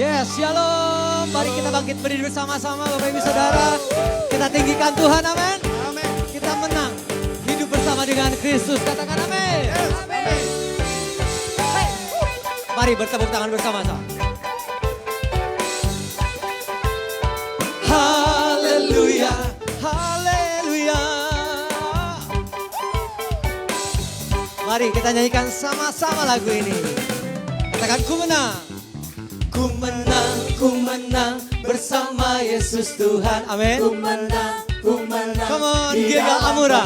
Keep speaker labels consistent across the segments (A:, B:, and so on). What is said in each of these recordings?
A: Yes, shalom. Mari kita bangkit berdiri bersama-sama Bapak Ibu Saudara. Kita tinggikan Tuhan, amin.
B: Amin.
A: Kita menang. Hidup bersama dengan Kristus, katakan amin.
B: Yes, amin.
A: Hey. Mari bertepuk tangan bersama-sama. Haleluya, haleluya. Mari kita nyanyikan sama-sama lagu ini. Katakan ku menang. Ku menang bersama Yesus Tuhan. Amin.
C: Ku menang
A: Come on, Giga Amura.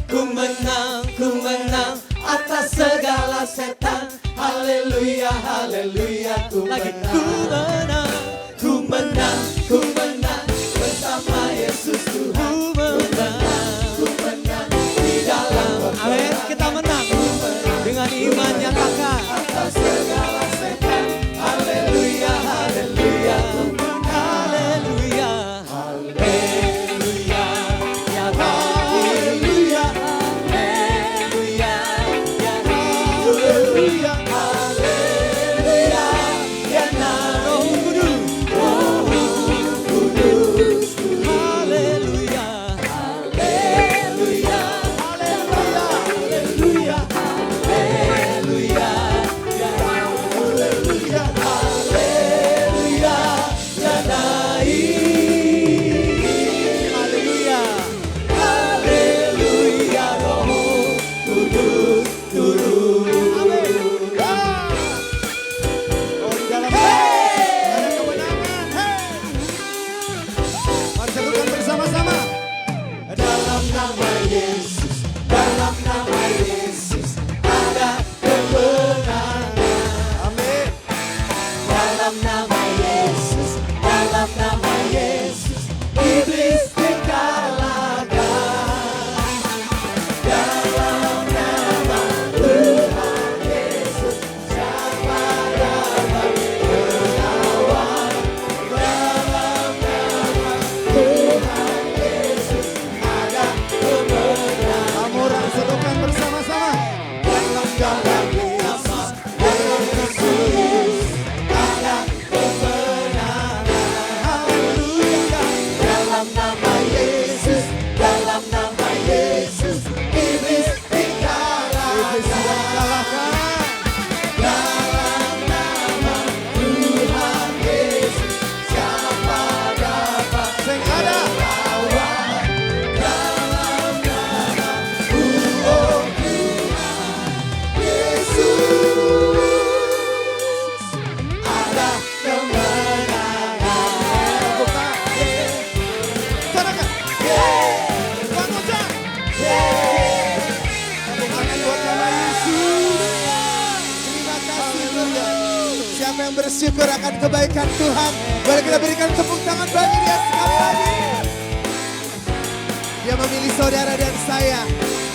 A: Ku menang atas segala setan. Haleluya, haleluya. Lagi ku menang bersama Yesus Tuhan. Ku menang di dalam. Amin. Kita menang dengan iman nyatakan atas segala setan. Haleluya, haleluya. Haleluya, haleluya. Ya haleluya, haleluya. Ya haleluya, haleluya. Ya Roh Kudus, haleluya, haleluya, haleluya, haleluya, haleluya. Ya haleluya, haleluya. Ya naik, haleluya, haleluya. Roh Kudus turun. Amin.
B: Oh, di dalam ada kemenangan. Hey. Mari sebutkan bersama-sama.
A: Dalam nama Yesus, dalam nama Yesus ada kemenangan.
B: Amin.
A: Dalam nama Yesus, dalam nama Yesus iblis dikalahkan. Dalam nama Tuhan Yesus siapa dapat melawan. Dalam nama Tuhan Yesus ada kemenangan.
B: Amora sebutkan bersama-sama.
A: Dalam nama Yesus, dalam Yesus ada kemenangan. Haleluya. Dalam nama Yesus, dalam nama Yesus iblis dikalahkan. Dalam nama Tuhan Yesus siapa dapat
B: Sing ada.
A: melawan. Dalam nama Tuhan Yesus ada kemenangan.
B: Sanakan. One more time. Tepuk tangan buat nama Yesus. Terima kasih Tuhan. Siapa yang bersyukur akan kebaikan Tuhan, boleh kita berikan tepuk tangan bagi dia sekali lagi. Dia memilih saudara dan saya.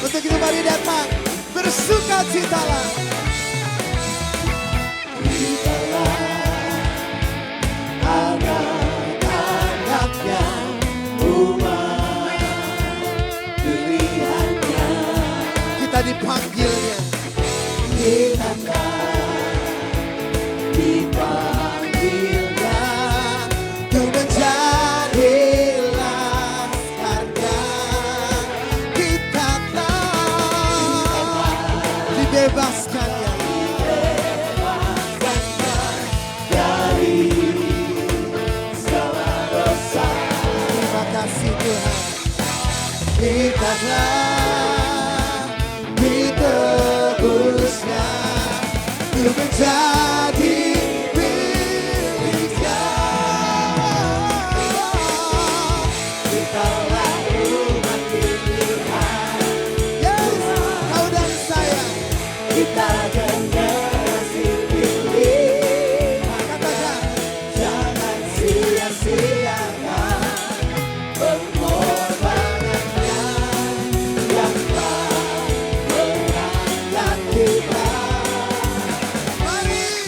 B: Untuk itu mari datang, bersukacitalah.
A: Anak-anaknya umat pilihannya.
B: Kita dipanggilnya.
A: Kita dipanggilnya
B: Untuk menjadi laskarnya. Kita telah dibebaskannya.
A: dari segala dosa.
B: Terima kasih Tuhan.
A: Kita telah ditebusnya untuk menjadi miliknya. Kitalah umat pilihan.
B: Yes, kau dan saya.
A: Kita generasi pilih.
B: Katakan.
A: Jangan sia-siakan pengorbanannya yang telah mengangkat kita.
B: Mari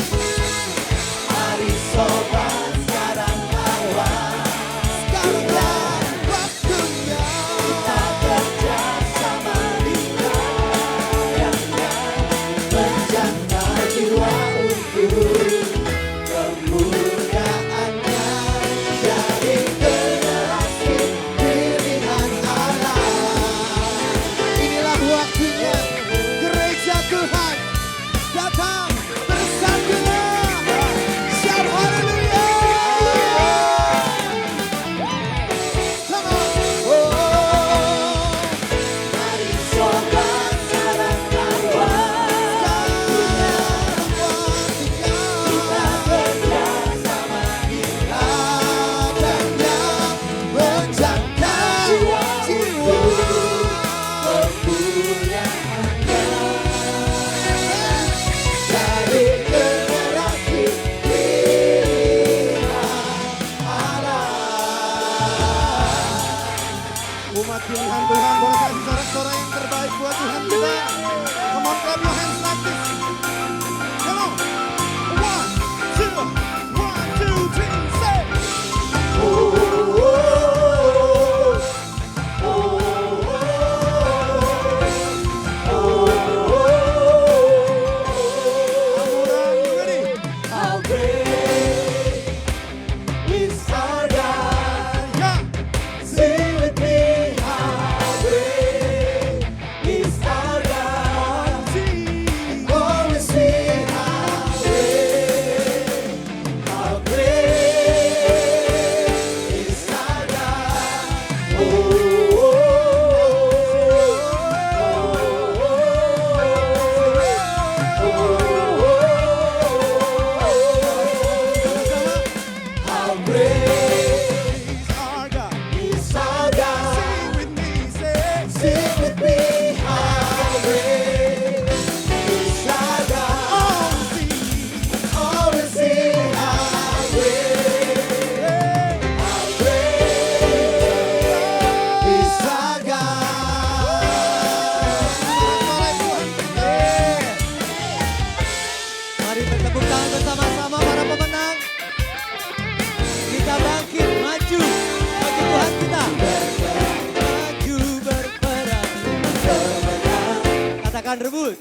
A: Rebut.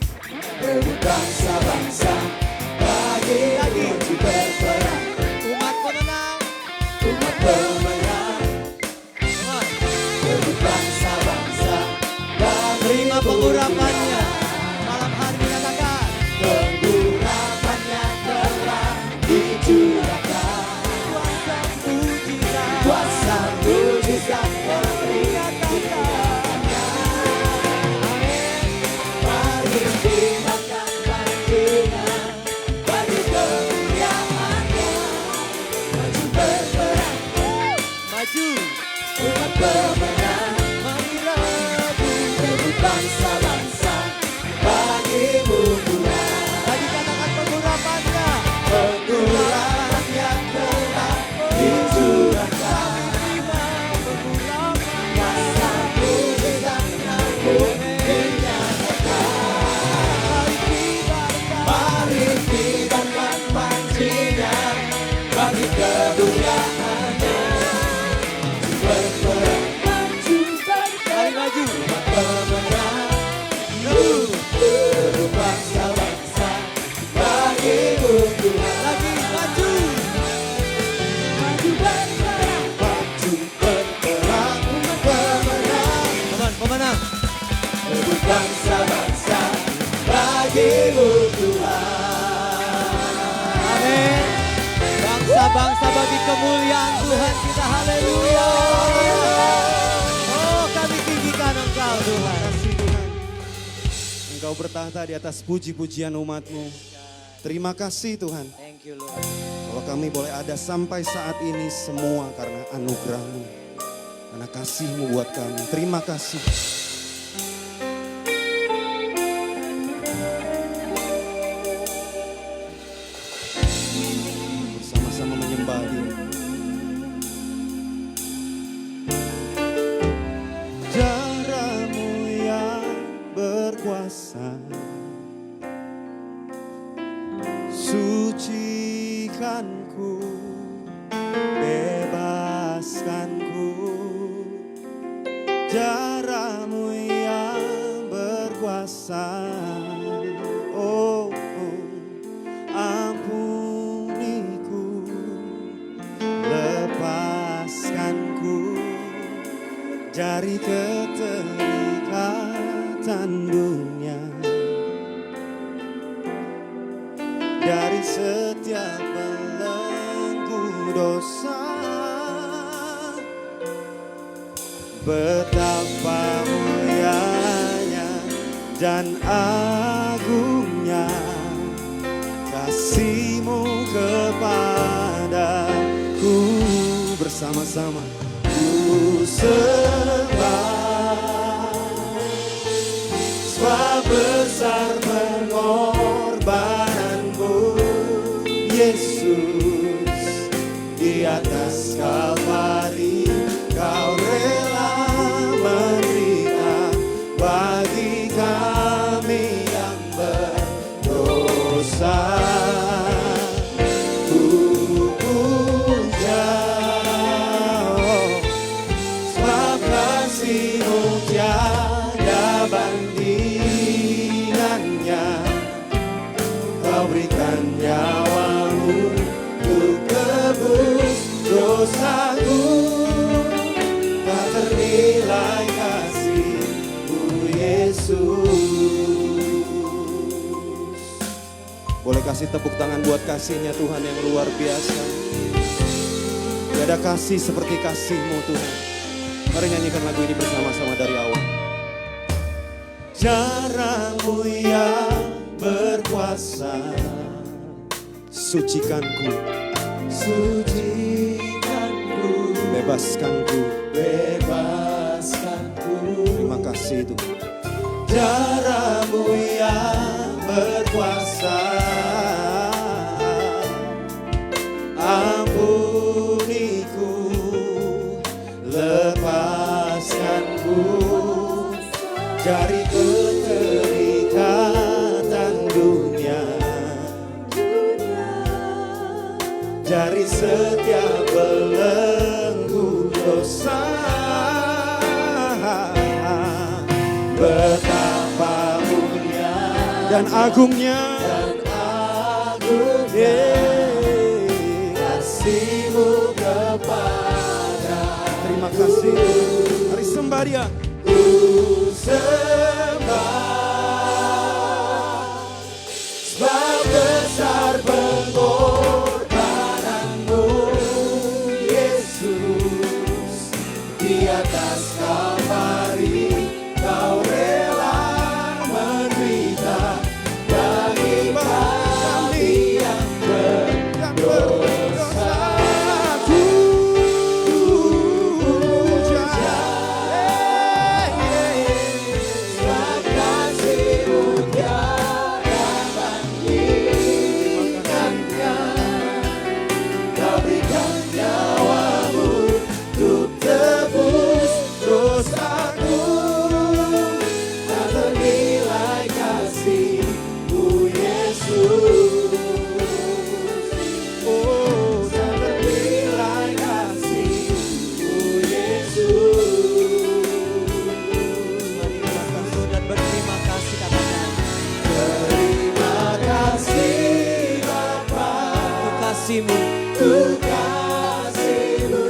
B: Rebut bangsa-bangsa, bagi maju berperang.
A: Umat pemenang.
B: Umat pemenang,
A: Come on.
B: rebut bangsa-bangsa, bagi
A: Terima pengurapannya. Malam hari dikatakan.
B: pengurapannya telah dicurahkan. Kuasa mujizat mari tinggalkan pancingan bagi kemuliaannya. Maju berperang,
A: Maju.
B: umat pemenang,
A: Mari rebut.
B: rebut bangsa-bangsa, bagimu Tuhan.
A: Tadi katakan pengurapannya.
B: Pengurapannya telah dicurahkan.
A: Terima pengurapan.
B: Kuasa mujizatnya pun dinyatakan. Mari kibarkan pancingan bagi kemuliaannya. Berperang, maju
A: Mari maju.
B: pemenang, rebut bangsa-bangsa, bagimu Tuhan.
A: Lagi maju.
B: Maju berperang, maju berperang, pemenang,
A: Come on, pemenang.
B: rebut bangsa-bangsa, bagimu Tuhan.
A: Amin. Bangsa-bangsa bagi kemuliaan Tuhan kita. Haleluya. Oh, kami tinggikan Engkau Tuhan.
C: Kasih Tuhan. Engkau bertahta di atas puji-pujian umat-Mu. Terima kasih Tuhan.
A: Thank you Lord.
C: Kalau kami boleh ada sampai saat ini semua karena anugerah-Mu. Karena kasih-Mu buat kami. Terima kasih. Bersama-sama menyembah Dia. Jaramu yang berkuasa, sucikanku, bebaskanku. Jaramu yang berkuasa, oh, ampuniku, lepaskanku dari keterikatan dunia, dari setiap belenggu dosa. Betapa mulianya dan agungnya kasih-Mu kepadaku. Bersama-sama ku sembah, sebab besar pengorbananmu Yesus. Di atas Kalvari Kau rela menderita bagi kami yang berdosa. Ku puja, sebab kasih-Mu tiada bandingannya. Kau berikan nyawa-Mu untuk tebus dosaku. Tak ternilai kasih-Mu Yesus. Boleh kasih tepuk tangan buat kasih-Nya Tuhan yang luar biasa. Tiada kasih seperti kasih-Mu Tuhan. Mari nyanyikan lagu ini bersama-sama dari awal. Jaramu yang berkuasa, sucikanku, bebaskanku. Terima kasih Tuhan. Jaramu yang berkuasa, ampuniku, lepaskanku dari keterikatan dunia, dari setiap belenggu dosa. Betapa mulia dan agungnya
B: kasih-Mu kepada.
C: Terima kasih. Mari sembah Dia.
B: Ku sembah sebab besar pengorbananmu Yesus. Di atas Kalvari Kau rela menderita bagi kami yang berdosa. Sebab kasih-Mu tiada bandingannya. Kau berikan nyawa-Mu untuk tebus dosaku. Tak ternilai kasih-Mu Yesus. Oh, tak ternilai kasih-Mu Yesus.
A: Mari kita sembah dan berterima kasih katakan.
B: Terima kasih Bapa,
A: Untuk kasih-Mu
B: untuk kasih-Mu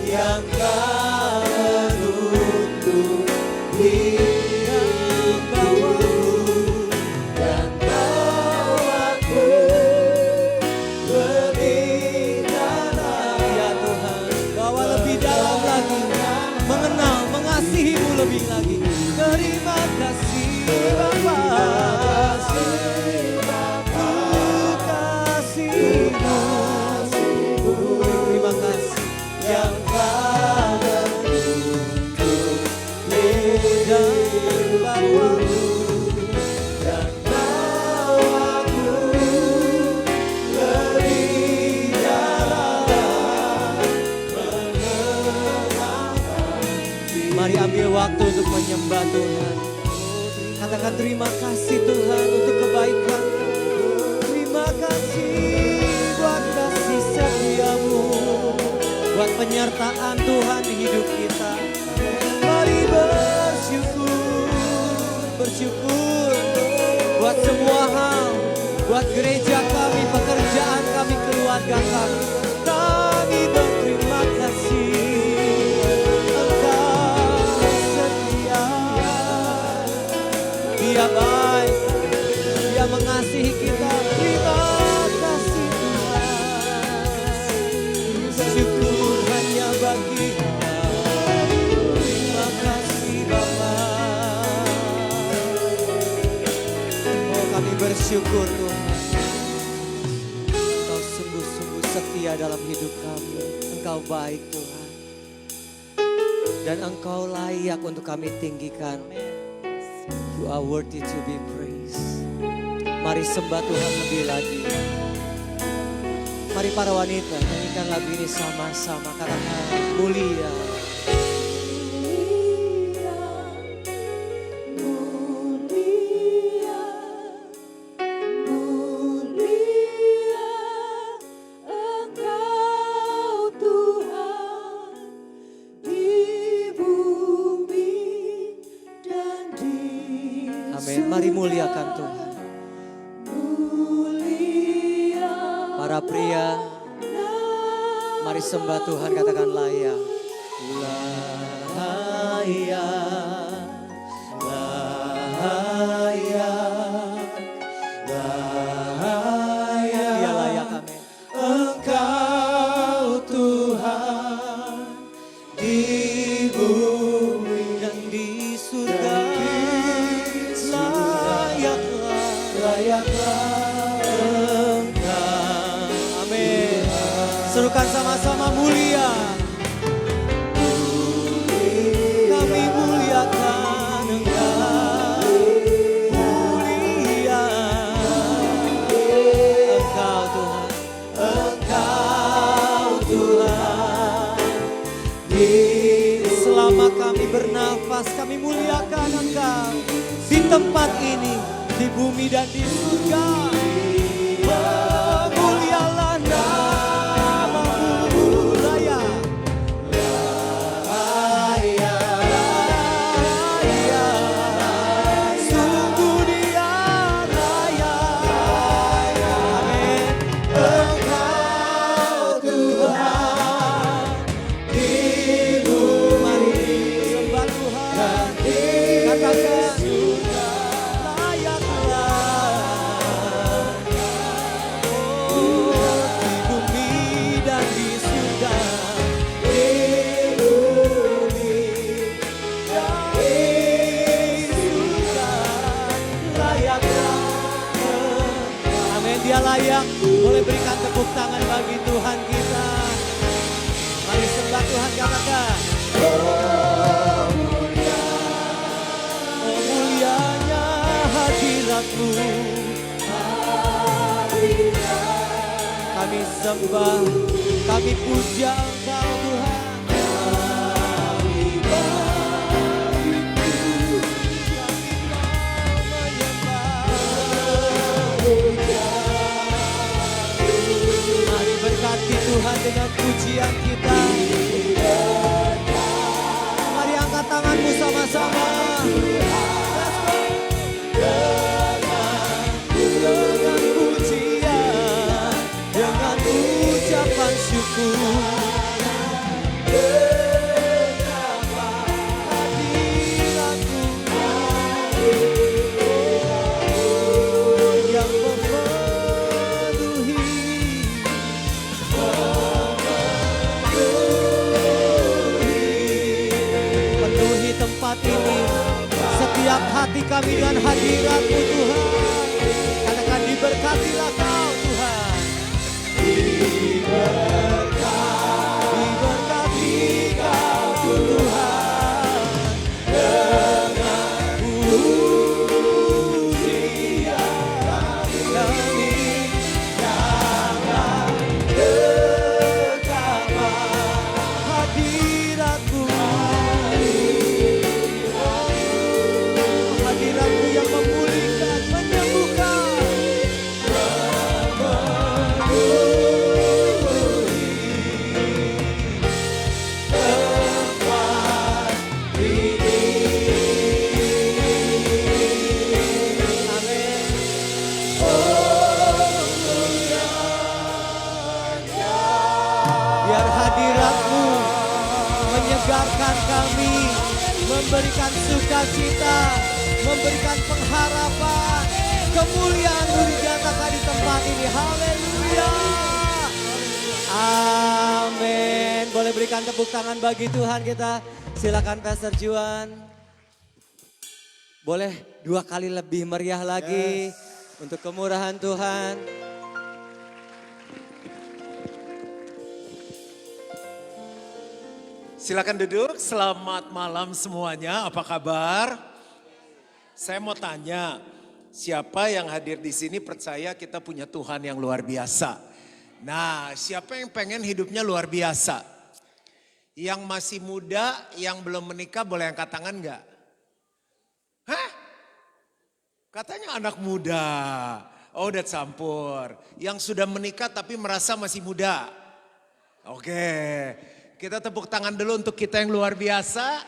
B: yang Kau menuntun hidupku dan bawaku lebih dalam.
A: ya Tuhan, bawa lebih dalam lagi, mengenal, mengasihi-Mu lebih lagi. Terima kasih Bapa, untuk kasih-Mu. Terima kasih
B: Yang Kau menuntun
A: dan bawaku.
B: dan bawaku lebih dalam.
A: Mari ambil waktu untuk menyembah Tuhan. Katakan terima kasih Tuhan untuk kebaikan. Terima kasih buat kasih setia-Mu, buat penyertaan Tuhan di hidup kita. Mari bersyukur buat semua hal, buat gereja kami, pekerjaan kami, keluarga kami. Kami berterima kasih. Engkau setia, Dia baik, Dia mengasihi kita. Terima kasih Tuhan. Syukur hanya bagi Dia. Terima kasih Bapa. Oh, kami bersyukur Tuhan. Engkau sungguh-sungguh setia dalam hidup kami. Engkau baik Tuhan. Dan Engkau layak untuk kami tinggikan. You are worthy to be praised. Mari sembah Tuhan lebih lagi. Mari para wanita nyanyikan lagu ini sama-sama. Katakan mulia.
B: Engkau Tuhan di bumi dan di
A: Amin. Mari muliakan Tuhan. Para pria, mari sembah Tuhan, katakan layak. Layak, layak, layak. Dia layak, amin.
B: Engkau Tuhan di bumi
A: Dan di surga, layaklah.
B: layaklah
A: Amin. Serukan sama-sama mulia. Kami muliakan Engkau. Mulia. Engkau Tuhan.
B: Engkau Tuhan di
A: Selama kami bernafas, kami muliakan Engkau. Di tempat ini, di bumi dan di surga. Mulialah nama-Mu, layak. Sungguh Dia Kami sembah, kami puja Engkau Tuhan. Mari berkati Tuhan dengan pujian kita. Mari angkat tanganmu sama-sama. Dengan pujian, dengan ucapan syukur. Yang penuhi tempat ini, setiap hati kami dengan hadirat-Mu Tuhan. Katakan diberkatilah Kau Tuhan. Diberkati Kau Tuhan. Dengan pujian kami jangan dekatkan hadirat-Mu. Hadirat-Mu yang memulihkan, menyembuhkan. Biar hadirat-Mu menyegarkan kami, memberikan sukacita, memberikan pengharapan, kemuliaan-Mu dinyatakan di tempat ini. Haleluya. Amin. Boleh berikan tepuk tangan bagi Tuhan kita. Silakan Pastor Juan. Boleh 2 kali lebih meriah lagi untuk kemurahan Tuhan.
D: Silakan duduk, selamat malam semuanya, apa kabar? Saya mau tanya, siapa yang hadir di sini percaya kita punya Tuhan yang luar biasa? Nah, siapa yang pengen hidupnya luar biasa? Yang masih muda, yang belum menikah boleh angkat tangan enggak? Hah? Katanya anak muda, oh udah campur. Yang sudah menikah tapi merasa masih muda. Oke. Kita tepuk tangan dulu untuk kita yang luar biasa.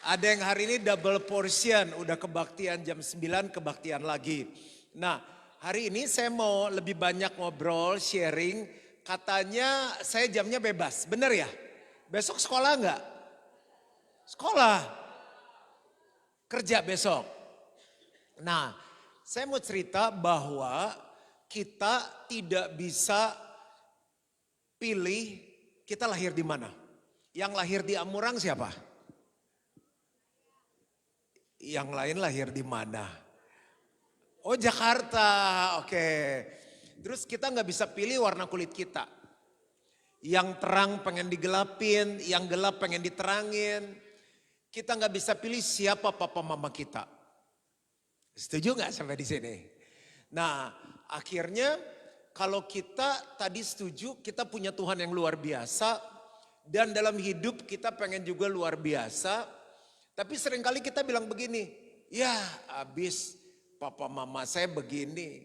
D: Ada yang hari ini double portion, udah kebaktian jam 9, kebaktian lagi. Nah, hari ini saya mau lebih banyak ngobrol, sharing. Katanya saya jamnya bebas, bener ya? Besok sekolah enggak? Sekolah. Kerja besok. Nah, saya mau cerita bahwa kita tidak bisa pilih kita lahir di mana? Yang lahir di Amurang siapa? Yang lain lahir di mana? Oh Jakarta, oke. Terus kita nggak bisa pilih warna kulit kita. Yang terang pengen digelapin, yang gelap pengen diterangin. Kita nggak bisa pilih siapa papa mama kita. Setuju nggak sampai di sini? Nah akhirnya kalau kita tadi setuju kita punya Tuhan yang luar biasa. Dan dalam hidup kita pengen juga luar biasa. Tapi seringkali kita bilang begini. Ya abis papa mama saya begini.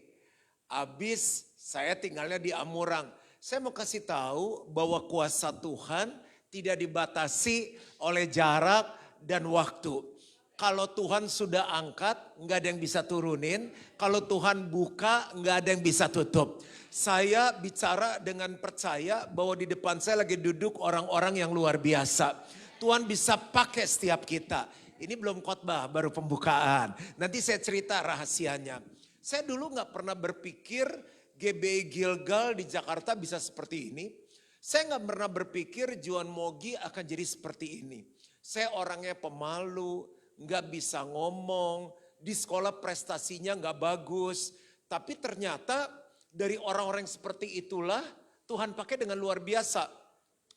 D: Abis saya tinggalnya di Amurang. Saya mau kasih tahu bahwa kuasa Tuhan tidak dibatasi oleh jarak dan waktu. Kalau Tuhan sudah angkat, nggak ada yang bisa turunin. Kalau Tuhan buka, nggak ada yang bisa tutup. Saya bicara dengan percaya bahwa di depan saya lagi duduk orang-orang yang luar biasa. Tuhan bisa pakai setiap kita. Ini belum khotbah, baru pembukaan. Nanti saya cerita rahasianya. Saya dulu nggak pernah berpikir GBI Gilgal di Jakarta bisa seperti ini. Saya nggak pernah berpikir Juan Mogi akan jadi seperti ini. Saya orangnya pemalu, nggak bisa ngomong, di sekolah prestasinya nggak bagus. Tapi ternyata dari orang-orang seperti itulah Tuhan pakai dengan luar biasa.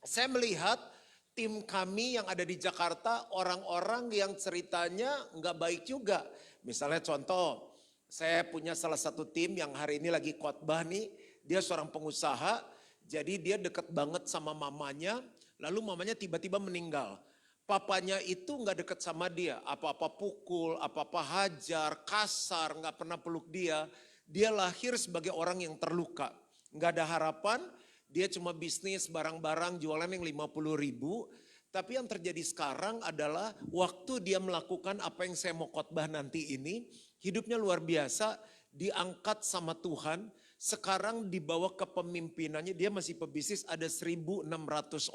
D: Saya melihat tim kami yang ada di Jakarta, orang-orang yang ceritanya nggak baik juga. Misalnya contoh, saya punya salah satu tim yang hari ini lagi khotbah nih, Dia seorang pengusaha, jadi dia dekat banget sama mamanya, lalu mamanya tiba-tiba meninggal. Papanya itu nggak dekat sama dia, apa-apa pukul, apa-apa hajar, kasar, nggak pernah peluk dia. Dia lahir sebagai orang yang terluka, nggak ada harapan, dia cuma bisnis barang-barang jualan yang 50.000. Tapi yang terjadi sekarang adalah waktu dia melakukan apa yang saya mau khotbah nanti ini, hidupnya luar biasa, diangkat sama Tuhan. Sekarang dibawa ke pemimpinannya, dia masih pebisnis, ada 1.600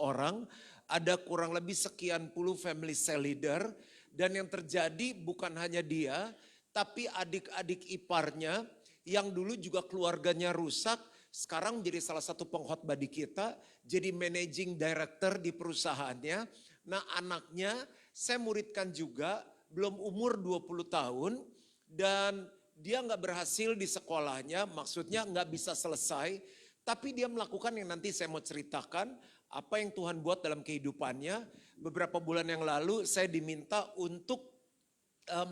D: orang, ada kurang lebih sekian puluh family cell leader. Dan yang terjadi bukan hanya dia, tapi adik-adik iparnya yang dulu juga keluarganya rusak, sekarang menjadi salah satu pengkhotbah di kita, jadi managing director di perusahaannya. Nah anaknya saya muridkan juga, belum umur 20 tahun dan dia nggak berhasil di sekolahnya, maksudnya nggak bisa selesai. Tapi dia melakukan yang nanti saya mau ceritakan, apa yang Tuhan buat dalam kehidupannya. Beberapa bulan yang lalu saya diminta untuk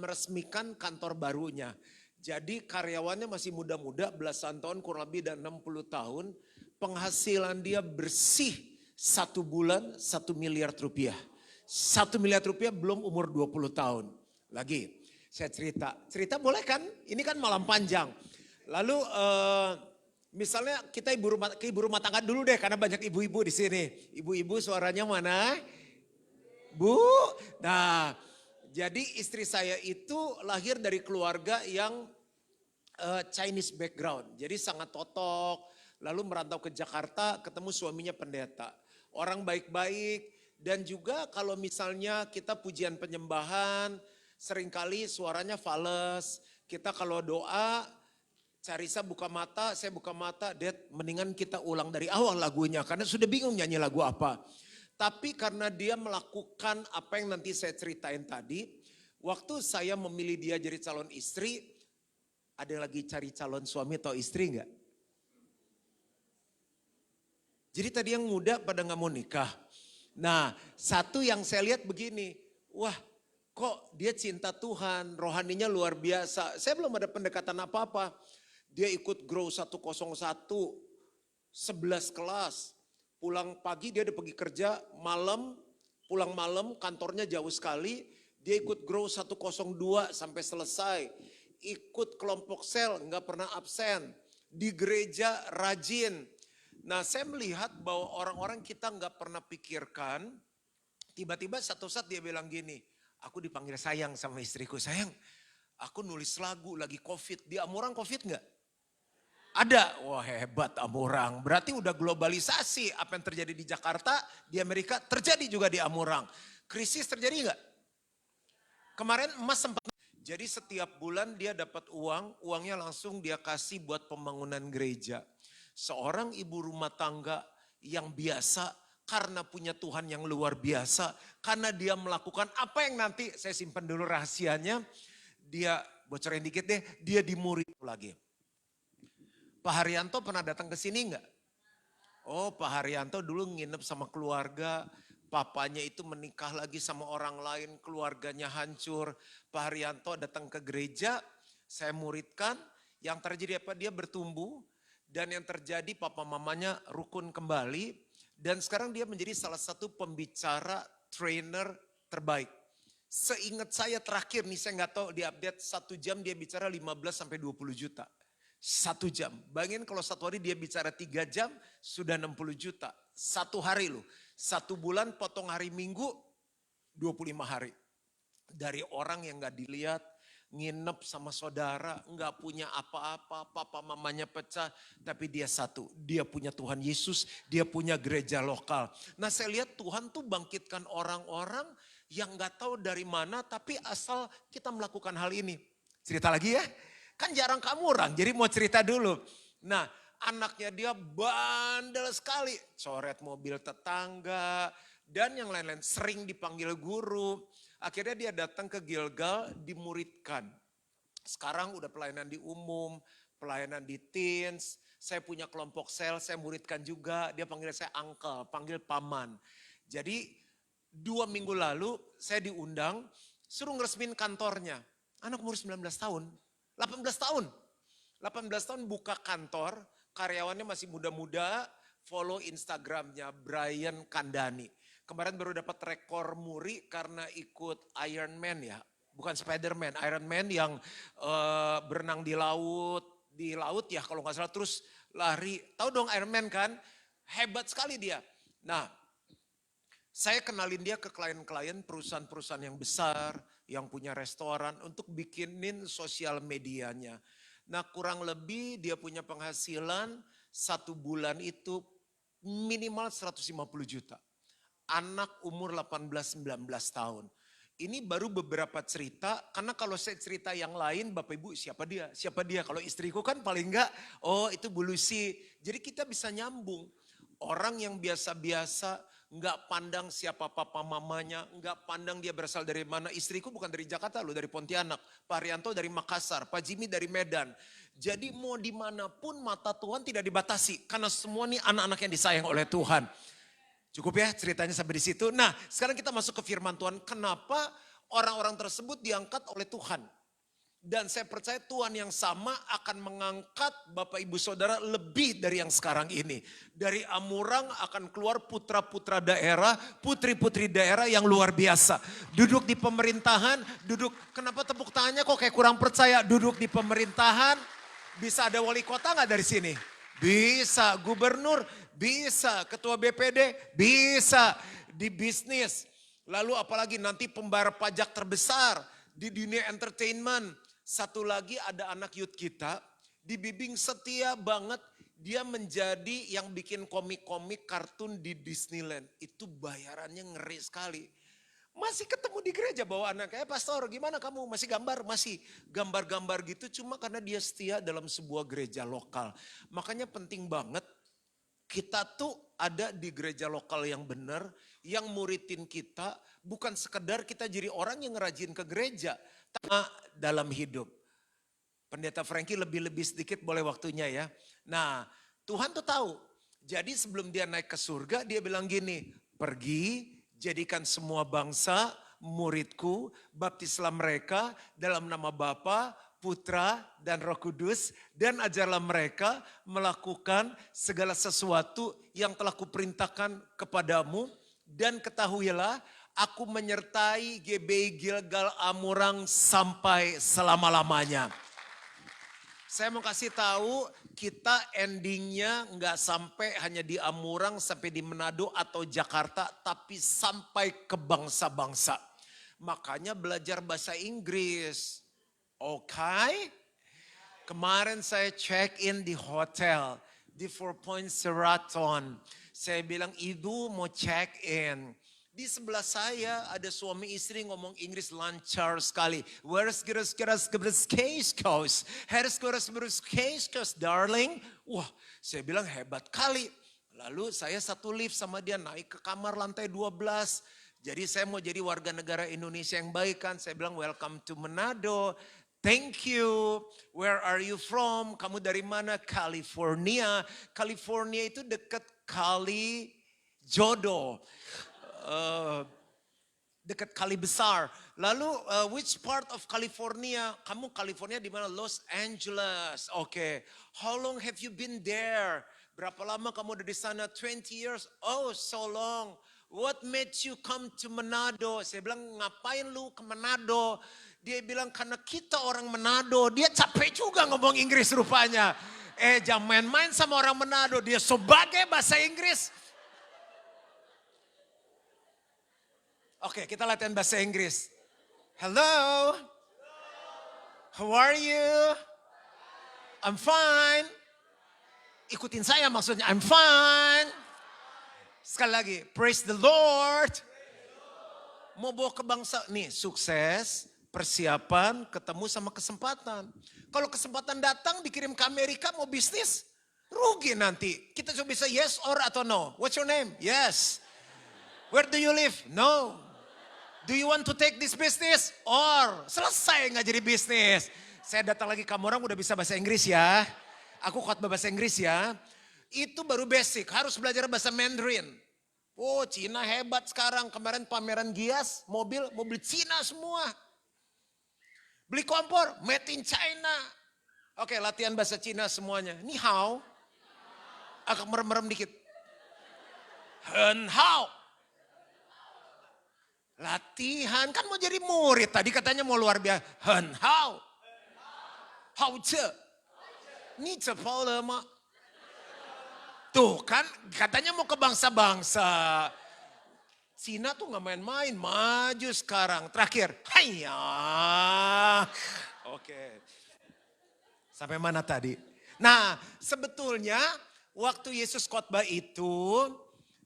D: meresmikan kantor barunya. Jadi karyawannya masih muda-muda, belasan tahun, kurang lebih dan 60 tahun. Penghasilan dia bersih 1 bulan 1 miliar rupiah. 1 miliar rupiah belum umur 20 tahun. Lagi saya cerita boleh kan? Ini kan malam panjang. Lalu misalnya kita ibu rumah tangga dulu deh, karena banyak ibu-ibu di sini. Ibu-ibu suaranya mana? Bu, nah jadi istri saya itu lahir dari keluarga yang Chinese background. Jadi sangat totok, lalu merantau ke Jakarta ketemu suaminya pendeta. Orang baik-baik dan juga kalau misalnya kita pujian penyembahan, seringkali suaranya fales. Kita kalau doa, Carissa buka mata, saya buka mata, Dad mendingan kita ulang dari awal lagunya karena sudah bingung nyanyi lagu apa. Tapi karena dia melakukan apa yang nanti saya ceritain tadi, waktu saya memilih dia jadi calon istri, ada yang lagi cari calon suami atau istri enggak? Jadi tadi yang muda pada nggak mau nikah. Nah satu yang saya lihat begini, wah kok dia cinta Tuhan, rohaninya luar biasa. Saya belum ada pendekatan apa-apa. Dia ikut Grow 101, 11 kelas. Pulang pagi dia udah pergi kerja, pulang malam kantornya jauh sekali. Dia ikut Grow 102 sampai selesai. Ikut kelompok sel, nggak pernah absen. Di gereja rajin. Nah saya melihat bahwa orang-orang kita nggak pernah pikirkan, tiba-tiba satu saat dia bilang gini, aku dipanggil sayang sama istriku, sayang aku nulis lagu lagi COVID, di Amurang COVID nggak? Ada, wah hebat Amurang, berarti udah globalisasi, apa yang terjadi di Jakarta, di Amerika terjadi juga di Amurang. Krisis terjadi nggak? Kemarin emas sempat, jadi setiap bulan dia dapat uang, uangnya langsung dia kasih buat pembangunan gereja. Seorang ibu rumah tangga yang biasa karena punya Tuhan yang luar biasa, karena dia melakukan apa yang nanti saya simpan dulu rahasianya, dia bocorin dikit deh, dia dimurid lagi. Pak Haryanto pernah datang ke sini enggak? Oh Pak Haryanto dulu nginep sama keluarga, papanya itu menikah lagi sama orang lain, keluarganya hancur. Pak Haryanto datang ke gereja, saya muridkan, yang terjadi apa? Dia bertumbuh dan yang terjadi papa mamanya rukun kembali. Dan sekarang dia menjadi salah satu pembicara trainer terbaik. Seingat saya terakhir nih, saya nggak tahu diupdate, 1 jam dia bicara 15 sampai 20 juta. 1 jam. Bayangin kalau 1 hari dia bicara 3 jam, sudah 60 juta. 1 hari loh. 1 bulan potong hari Minggu, 25 hari. Dari orang yang gak dilihat, nginep sama saudara, gak punya apa-apa, papa mamanya pecah. Tapi dia satu, dia punya Tuhan Yesus, dia punya gereja lokal. Nah saya lihat Tuhan tuh bangkitkan orang-orang yang gak tahu dari mana, tapi asal kita melakukan hal ini. Cerita lagi ya. Kan jarang kamu orang, jadi mau cerita dulu. Nah anaknya dia bandel sekali, coret mobil tetangga dan yang lain-lain, sering dipanggil guru. Akhirnya dia datang ke Gilgal, dimuridkan. Sekarang udah pelayanan di umum, pelayanan di teens, saya punya kelompok sel, saya muridkan juga, dia panggil saya uncle, panggil paman. Jadi 2 minggu lalu saya diundang, suruh ngeresmin kantornya. Anak umur 19 tahun. 18 tahun buka kantor, karyawannya masih muda-muda, follow Instagramnya Brian Kandani. Kemarin baru dapat rekor muri karena ikut Iron Man ya. Bukan Spider-Man, Iron Man yang berenang di laut ya kalau nggak salah. Terus lari, tahu dong Iron Man kan? Hebat sekali dia. Nah, saya kenalin dia ke klien-klien perusahaan-perusahaan yang besar, yang punya restoran untuk bikinin sosial medianya. Nah kurang lebih dia punya penghasilan 1 bulan itu minimal 150 juta. Anak umur 18-19 tahun. Ini baru beberapa cerita, karena kalau saya cerita yang lain Bapak Ibu siapa dia? Siapa dia? Kalau istriku kan paling enggak, oh itu Bu Lucy. Jadi kita bisa nyambung. Orang yang biasa-biasa, enggak pandang siapa papa mamanya, enggak pandang dia berasal dari mana. Istriku bukan dari Jakarta loh, dari Pontianak. Pak Rianto dari Makassar, Pak Jimmy dari Medan. Jadi mau dimanapun mata Tuhan tidak dibatasi. Karena semua nih anak-anak yang disayang oleh Tuhan. Cukup ya ceritanya sampai di situ. Nah sekarang kita masuk ke firman Tuhan. Kenapa orang-orang tersebut diangkat oleh Tuhan? Dan saya percaya Tuhan yang sama akan mengangkat Bapak Ibu Saudara lebih dari yang sekarang ini. Dari Amurang akan keluar putra-putra daerah, putri-putri daerah yang luar biasa. Duduk di pemerintahan, kenapa tepuk tangannya kok kayak kurang percaya? Duduk di pemerintahan, bisa ada wali kota gak dari sini? Bisa, gubernur, bisa, ketua BPD, bisa, di bisnis. Lalu apalagi nanti pembayar pajak terbesar di dunia entertainment. Satu lagi ada anak youth kita, dibimbing setia banget. Dia menjadi yang bikin komik-komik kartun di Disneyland. Itu bayarannya ngeri sekali. Masih ketemu di gereja bawa anaknya, pastor gimana kamu masih gambar? Masih gambar-gambar gitu cuma karena dia setia dalam sebuah gereja lokal. Makanya penting banget kita tuh ada di gereja lokal yang benar, yang muridin kita, bukan sekedar kita jadi orang yang rajin ke gereja, tapi dalam hidup. Pendeta Frankie lebih-lebih sedikit boleh waktunya ya. Nah Tuhan tuh tahu, jadi sebelum dia naik ke surga dia bilang gini, pergi jadikan semua bangsa muridku, baptislah mereka dalam nama Bapa, Putra dan Roh Kudus, dan ajarlah mereka melakukan segala sesuatu yang telah kuperintahkan kepadamu, dan ketahuilah aku menyertai GBI Gilgal Amurang sampai selama-lamanya. Saya mau kasih tahu kita endingnya nggak sampai hanya di Amurang, sampai di Manado atau Jakarta, tapi sampai ke bangsa-bangsa. Makanya belajar bahasa Inggris. Oke? Kemarin saya check in di hotel di Four Points Sheraton. Saya bilang Ibu mau check in. Di sebelah saya ada suami istri ngomong Inggris lancar sekali. Where's case coast? Harus case coast, darling. Wah, saya bilang hebat kali. Lalu saya satu lift sama dia naik ke kamar lantai 12. Jadi saya mau jadi warga negara Indonesia yang baik kan. Saya bilang welcome to Manado. Thank you. Where are you from? Kamu dari mana? California. California itu dekat Kali Jodoh. Dekat Kali Besar. Lalu which part of California? Kamu California di mana? Los Angeles. Oke. How long have you been there? Berapa lama kamu ada di sana? 20 years. Oh, so long. What made you come to Manado? Saya bilang ngapain lu ke Manado? Dia bilang karena kita orang Manado. Dia capek juga ngomong Inggris rupanya. Jangan main-main sama orang Manado. Dia sebagai bahasa Inggris. Oke, kita latihan bahasa Inggris. Hello. How are you? I'm fine. Ikutin saya maksudnya. I'm fine. Sekali lagi. Praise the Lord. Mau bawa ke bangsa. Nih, sukses, persiapan, ketemu sama kesempatan. Kalau kesempatan datang dikirim ke Amerika mau bisnis, rugi nanti. Kita cuma bisa yes or atau no. What's your name? Yes. Where do you live? No. Do you want to take this business? Or selesai nggak jadi bisnis. Saya datang lagi kamu orang udah bisa bahasa Inggris ya. Aku khotbah bahasa Inggris ya. Itu baru basic, harus belajar bahasa Mandarin. Oh Cina hebat sekarang. Kemarin pameran Gias, mobil Cina semua. Beli kompor, made in China. Oke latihan bahasa Cina semuanya. Ni hao. Agak merem-merem dikit. Henhau. Latihan, kan mau jadi murid. Tadi katanya mau luar biasa. Henhau. Hao ce. Ni ce pao le ma. Tuh kan katanya mau ke bangsa-bangsa. Cina tuh gak main-main, maju sekarang. Terakhir, hayya. Oke. Sampai mana tadi? Nah, sebetulnya waktu Yesus khotbah itu,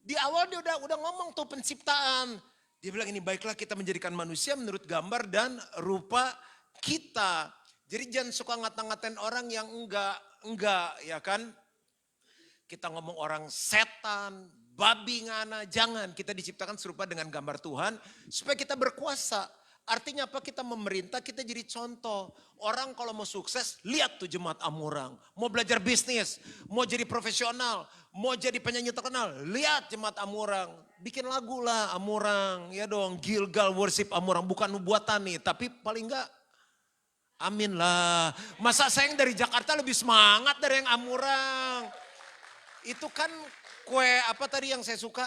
D: di awal dia udah ngomong tuh penciptaan. Dia bilang ini baiklah kita menjadikan manusia menurut gambar dan rupa kita. Jadi jangan suka ngata-ngatain orang yang enggak ya kan. Kita ngomong orang setan, babi ngana, jangan. Kita diciptakan serupa dengan gambar Tuhan supaya kita berkuasa. Artinya apa? Kita memerintah, kita jadi contoh. Orang kalau mau sukses, lihat tuh jemaat Amurang. Mau belajar bisnis, mau jadi profesional, mau jadi penyanyi terkenal, lihat jemaat Amurang. Bikin lagu lah Amurang, ya dong. Gilgal worship Amurang, bukan buatan nih, tapi paling enggak amin lah. Masa saya yang dari Jakarta lebih semangat dari yang Amurang. Itu kan kue apa tadi yang saya suka?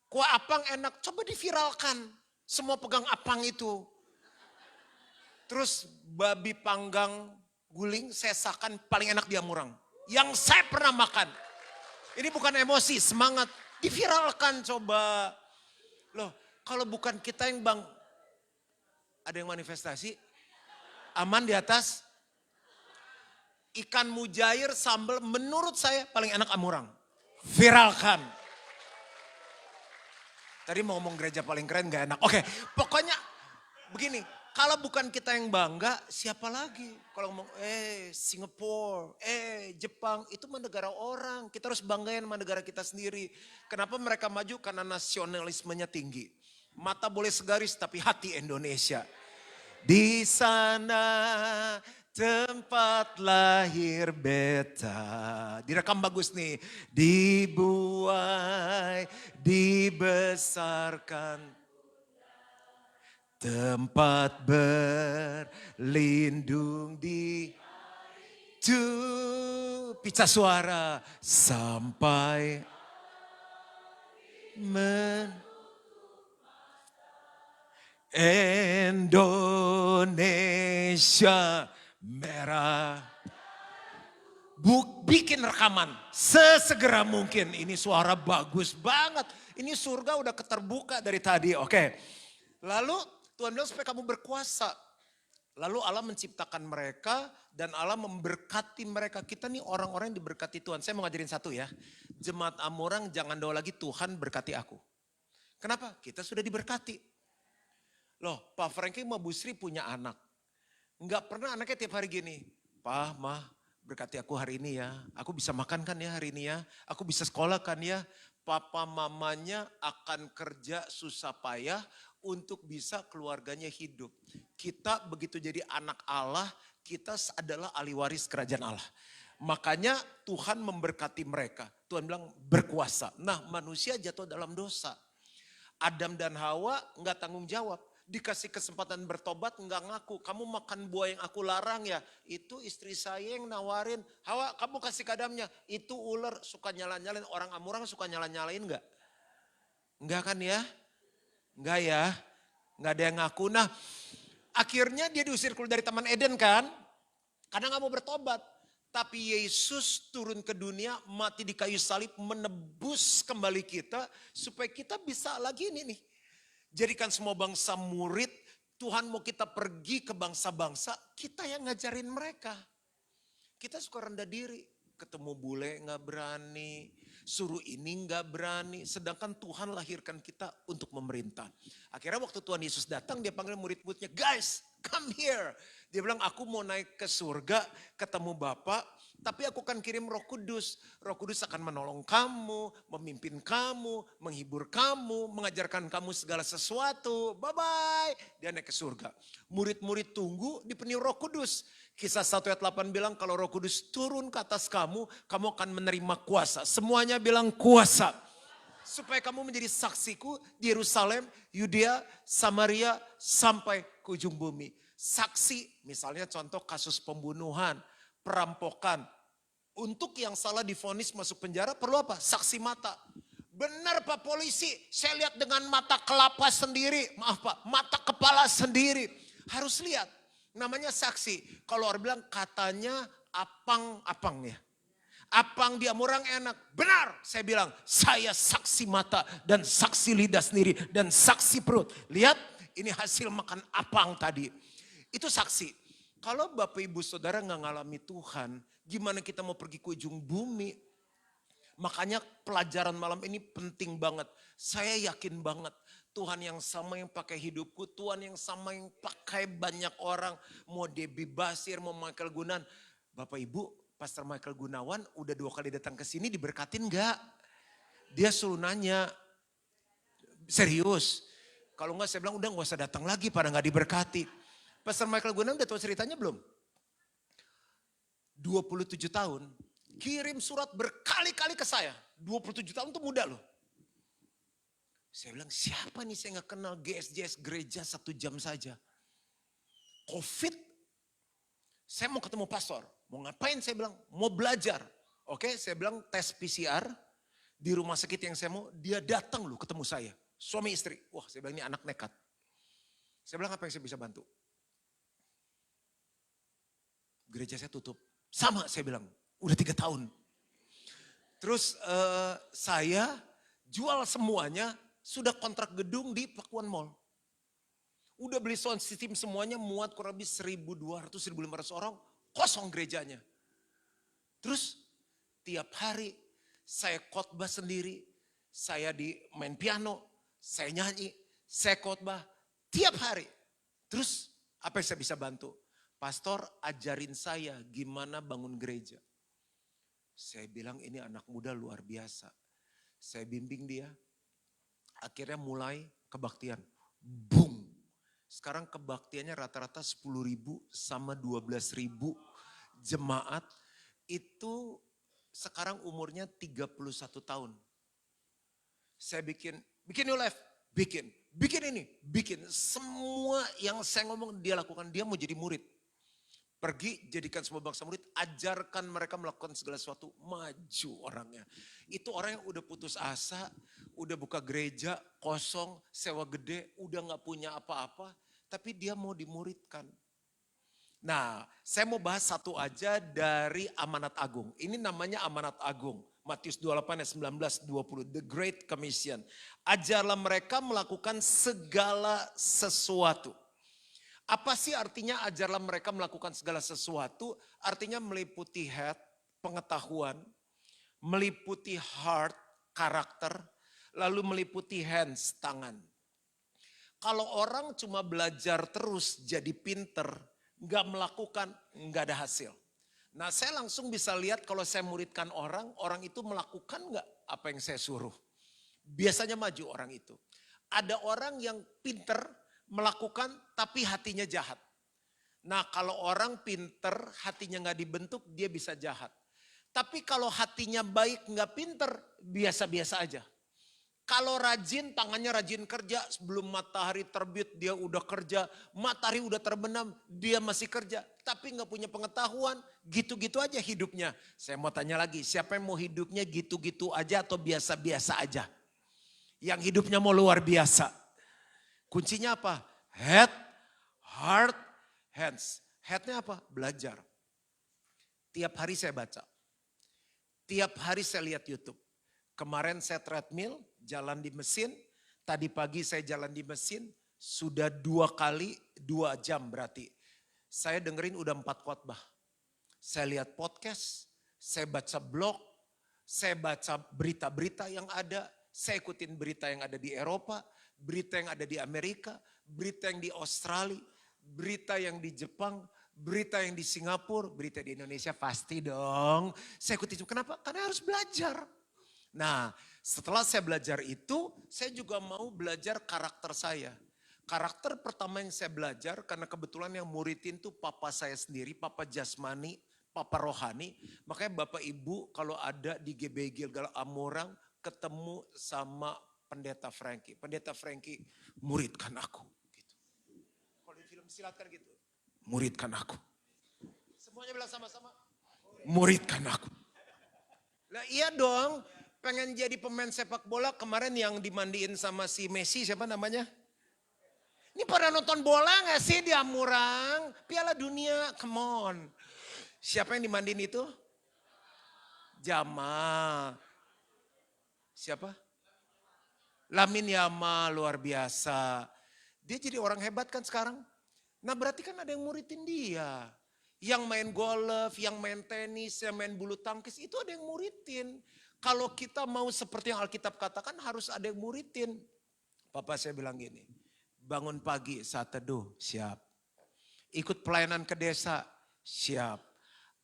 D: Kue apang enak, coba diviralkan. Semua pegang apang itu. Terus babi panggang guling sesakan paling enak di Amurang. Yang saya pernah makan. Ini bukan emosi, semangat. Diviralkan coba. Loh, kalau bukan kita yang ada yang manifestasi? Aman di atas? Ikan mujair sambal menurut saya paling enak Amurang. Viralkan. Tadi mau ngomong gereja paling keren gak enak. Oke, pokoknya begini. Kalau bukan kita yang bangga, siapa lagi? Kalau ngomong, Singapura, Jepang, itu mah negara orang. Kita harus banggain sama negara kita sendiri. Kenapa mereka maju? Karena nasionalismenya tinggi. Mata boleh segaris, tapi hati Indonesia. Di sana tempat lahir beta. Direkam bagus nih. Dibuai, dibesarkan. Tempat berlindung di pecah suara sampai Indonesia merah. Bikin rekaman sesegera mungkin. Ini suara bagus banget. Ini surga udah keterbuka dari tadi. Oke. Lalu Tuhan bilang supaya kamu berkuasa. Lalu Allah menciptakan mereka dan Allah memberkati mereka. Kita nih orang-orang yang diberkati Tuhan. Saya mau ngajarin satu ya. Jemaat Amurang jangan doa lagi Tuhan berkati aku. Kenapa? Kita sudah diberkati. Loh, Pak Franky sama Bu Sri punya anak. Enggak pernah anaknya tiap hari gini. Pak, Mah, berkati aku hari ini ya. Aku bisa makan kan ya hari ini ya. Aku bisa sekolah kan ya. Papa mamanya akan kerja susah payah untuk bisa keluarganya hidup. Kita begitu jadi anak Allah, kita adalah ahli waris kerajaan Allah. Makanya Tuhan memberkati mereka. Tuhan bilang berkuasa. Nah, manusia jatuh dalam dosa. Adam dan Hawa enggak tanggung jawab. Dikasih kesempatan bertobat enggak ngaku. Kamu makan buah yang aku larang ya. Itu istri saya yang nawarin. Hawa kamu kasih ke Adamnya. Itu ular suka nyala-nyalain. Orang Amurang suka nyala-nyalain enggak? Enggak kan ya? Enggak ya. Enggak ada yang ngaku. Nah akhirnya dia diusir keluar dari Taman Eden kan. Karena gak mau bertobat. Tapi Yesus turun ke dunia, mati di kayu salib, menebus kembali kita. Supaya kita bisa lagi ini nih. Jadikan semua bangsa murid, Tuhan mau kita pergi ke bangsa-bangsa, kita yang ngajarin mereka. Kita suka rendah diri, ketemu bule gak berani, suruh ini gak berani. Sedangkan Tuhan lahirkan kita untuk memerintah. Akhirnya waktu Tuhan Yesus datang, dia panggil murid-muridnya, guys come here. Dia bilang aku mau naik ke surga, ketemu Bapa. Tapi aku akan kirim Roh Kudus. Roh Kudus akan menolong kamu, memimpin kamu, menghibur kamu, mengajarkan kamu segala sesuatu. Bye-bye. Dia naik ke surga. Murid-murid tunggu dipenuhi Roh Kudus. Kisah 1 ayat 8 bilang kalau Roh Kudus turun ke atas kamu, kamu akan menerima kuasa. Semuanya bilang kuasa. Supaya kamu menjadi saksiku di Yerusalem, Yudea, Samaria, sampai ke ujung bumi. Saksi, misalnya contoh kasus pembunuhan, perampokan, Untuk yang salah divonis masuk penjara perlu apa? Saksi mata. Benar Pak polisi, saya lihat dengan mata kelapa sendiri. Maaf Pak, mata kepala sendiri. Harus lihat, namanya saksi. Kalau orang bilang katanya apang ya. Apang dia orang enak. Benar, saya bilang saya saksi mata dan saksi lidah sendiri dan saksi perut. Lihat, ini hasil makan apang tadi. Itu saksi. Kalau Bapak Ibu Saudara nggak ngalami Tuhan, gimana kita mau pergi ke ujung bumi? Makanya pelajaran malam ini penting banget. Saya yakin banget Tuhan yang sama yang pakai hidupku, Tuhan yang sama yang pakai banyak orang. Mau Debbie Basir, mau Michael Gunawan. Bapak Ibu, Pastor Michael Gunawan udah 2 kali datang ke sini diberkatin gak? Dia suruh nanya, serius. Kalau enggak saya bilang udah gak usah datang lagi pada gak diberkati. Pastor Michael Gunawan udah tahu ceritanya belum? 27 tahun. Kirim surat berkali-kali ke saya. 27 tahun itu muda loh. Saya bilang siapa nih saya gak kenal GSJS gereja 1 jam saja. Covid. Saya mau ketemu pastor. Mau ngapain saya bilang mau belajar. Oke saya bilang tes PCR. Di rumah sakit yang saya mau dia datang loh ketemu saya. Suami istri. Wah saya bilang ini anak nekat. Saya bilang apa yang saya bisa bantu. Gereja saya tutup. Sama saya bilang. Udah 3 tahun. Terus saya jual semuanya, sudah kontrak gedung di Pakuan Mall. Udah beli sound system semuanya, muat kurang lebih 1.200-1.500 orang, kosong gerejanya. Terus tiap hari saya khotbah sendiri, saya main piano, saya nyanyi, saya khotbah tiap hari. Terus apa yang saya bisa bantu? Pastor ajarin saya gimana bangun gereja. Saya bilang ini anak muda luar biasa. Saya bimbing dia. Akhirnya mulai kebaktian. Boom. Sekarang kebaktiannya rata-rata 10.000 sama 12.000 jemaat. Itu sekarang umurnya 31 tahun. Saya bikin New Life. Bikin ini. Semua yang saya ngomong dia lakukan. Dia mau jadi murid. Pergi jadikan semua bangsa murid, ajarkan mereka melakukan segala sesuatu, maju orangnya. Itu orang yang udah putus asa, udah buka gereja, kosong, sewa gede, udah gak punya apa-apa, tapi dia mau dimuridkan. Nah, saya mau bahas satu aja dari amanat agung. Ini namanya amanat agung. Matius 28 ayat 19-20, The Great Commission. Ajarlah mereka melakukan segala sesuatu. Apa sih artinya ajarlah mereka melakukan segala sesuatu? Artinya meliputi head, pengetahuan, meliputi heart, karakter, lalu meliputi hands, tangan. Kalau orang cuma belajar terus jadi pinter, gak melakukan, gak ada hasil. Nah saya langsung bisa lihat kalau saya muridkan orang itu melakukan gak apa yang saya suruh. Biasanya maju orang itu. Ada orang yang pinter, melakukan tapi hatinya jahat. Nah kalau orang pinter hatinya gak dibentuk dia bisa jahat. Tapi kalau hatinya baik gak pinter biasa-biasa aja. Kalau rajin tangannya rajin kerja sebelum matahari terbit dia udah kerja. Matahari udah terbenam dia masih kerja. Tapi gak punya pengetahuan gitu-gitu aja hidupnya. Saya mau tanya lagi siapa yang mau hidupnya gitu-gitu aja atau biasa-biasa aja. Yang hidupnya mau luar biasa. Kuncinya apa? Head, heart, hands. Headnya apa? Belajar. Tiap hari saya baca. Tiap hari saya lihat YouTube. Kemarin saya treadmill, jalan di mesin. Tadi pagi saya jalan di mesin. Sudah 2 kali, 2 jam berarti. Saya dengerin udah 4 khotbah. Saya lihat podcast, saya baca blog, saya baca berita-berita yang ada. Saya ikutin berita yang ada di Eropa. Berita yang ada di Amerika, berita yang di Australia, berita yang di Jepang, berita yang di Singapura, berita di Indonesia pasti dong. Saya ikuti itu. Kenapa? Karena harus belajar. Nah setelah saya belajar itu, saya juga mau belajar karakter saya. Karakter pertama yang saya belajar, karena kebetulan yang muridin tuh papa saya sendiri, papa jasmani, papa rohani. Makanya Bapak Ibu kalau ada di GBI Gilgal Amorang, ketemu sama Pendeta Frankie muridkan aku. Gitu. Kalau di film silakan gitu, muridkan aku. Semuanya bilang sama-sama, muridkan aku. Lah iya dong, pengen jadi pemain sepak bola kemarin yang dimandiin sama si Messi, siapa namanya? Ini pada nonton bola gak sih di Amurang? Piala Dunia, come on. Siapa yang dimandiin itu? Jamal. Siapa? Lamine Yamal, luar biasa. Dia jadi orang hebat kan sekarang. Nah berarti kan ada yang muridin dia. Yang main golf, yang main tenis, yang main bulu tangkis, itu ada yang muridin. Kalau kita mau seperti yang Alkitab katakan harus ada yang muridin. Papa saya bilang gini, bangun pagi saat teduh, siap. Ikut pelayanan ke desa, siap.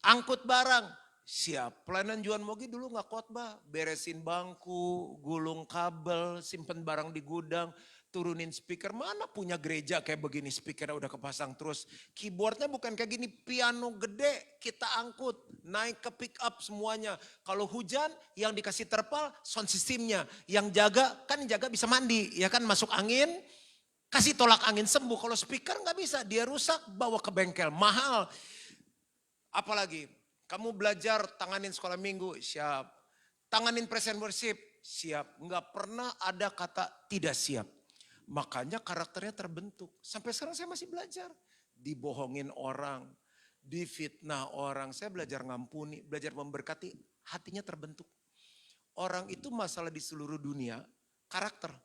D: Angkut barang, siap. Pelayanan Juan Mogi dulu gak khotbah, beresin bangku, gulung kabel, simpen barang di gudang, turunin speaker. Mana punya gereja kayak begini, speakernya udah kepasang terus. Keyboardnya bukan kayak gini, piano gede kita angkut, naik ke pick up semuanya. Kalau hujan yang dikasih terpal sound systemnya. Yang jaga, kan yang jaga bisa mandi, ya kan masuk angin, kasih tolak angin sembuh. Kalau speaker gak bisa, dia rusak bawa ke bengkel, mahal. Apalagi, kamu belajar tanganin sekolah minggu, siap. Tanganin present worship, siap. Gak pernah ada kata tidak siap. Makanya karakternya terbentuk. Sampai sekarang saya masih belajar. Dibohongin orang, difitnah orang. Saya belajar ngampuni, belajar memberkati, hatinya terbentuk. Orang itu masalah di seluruh dunia, karakter.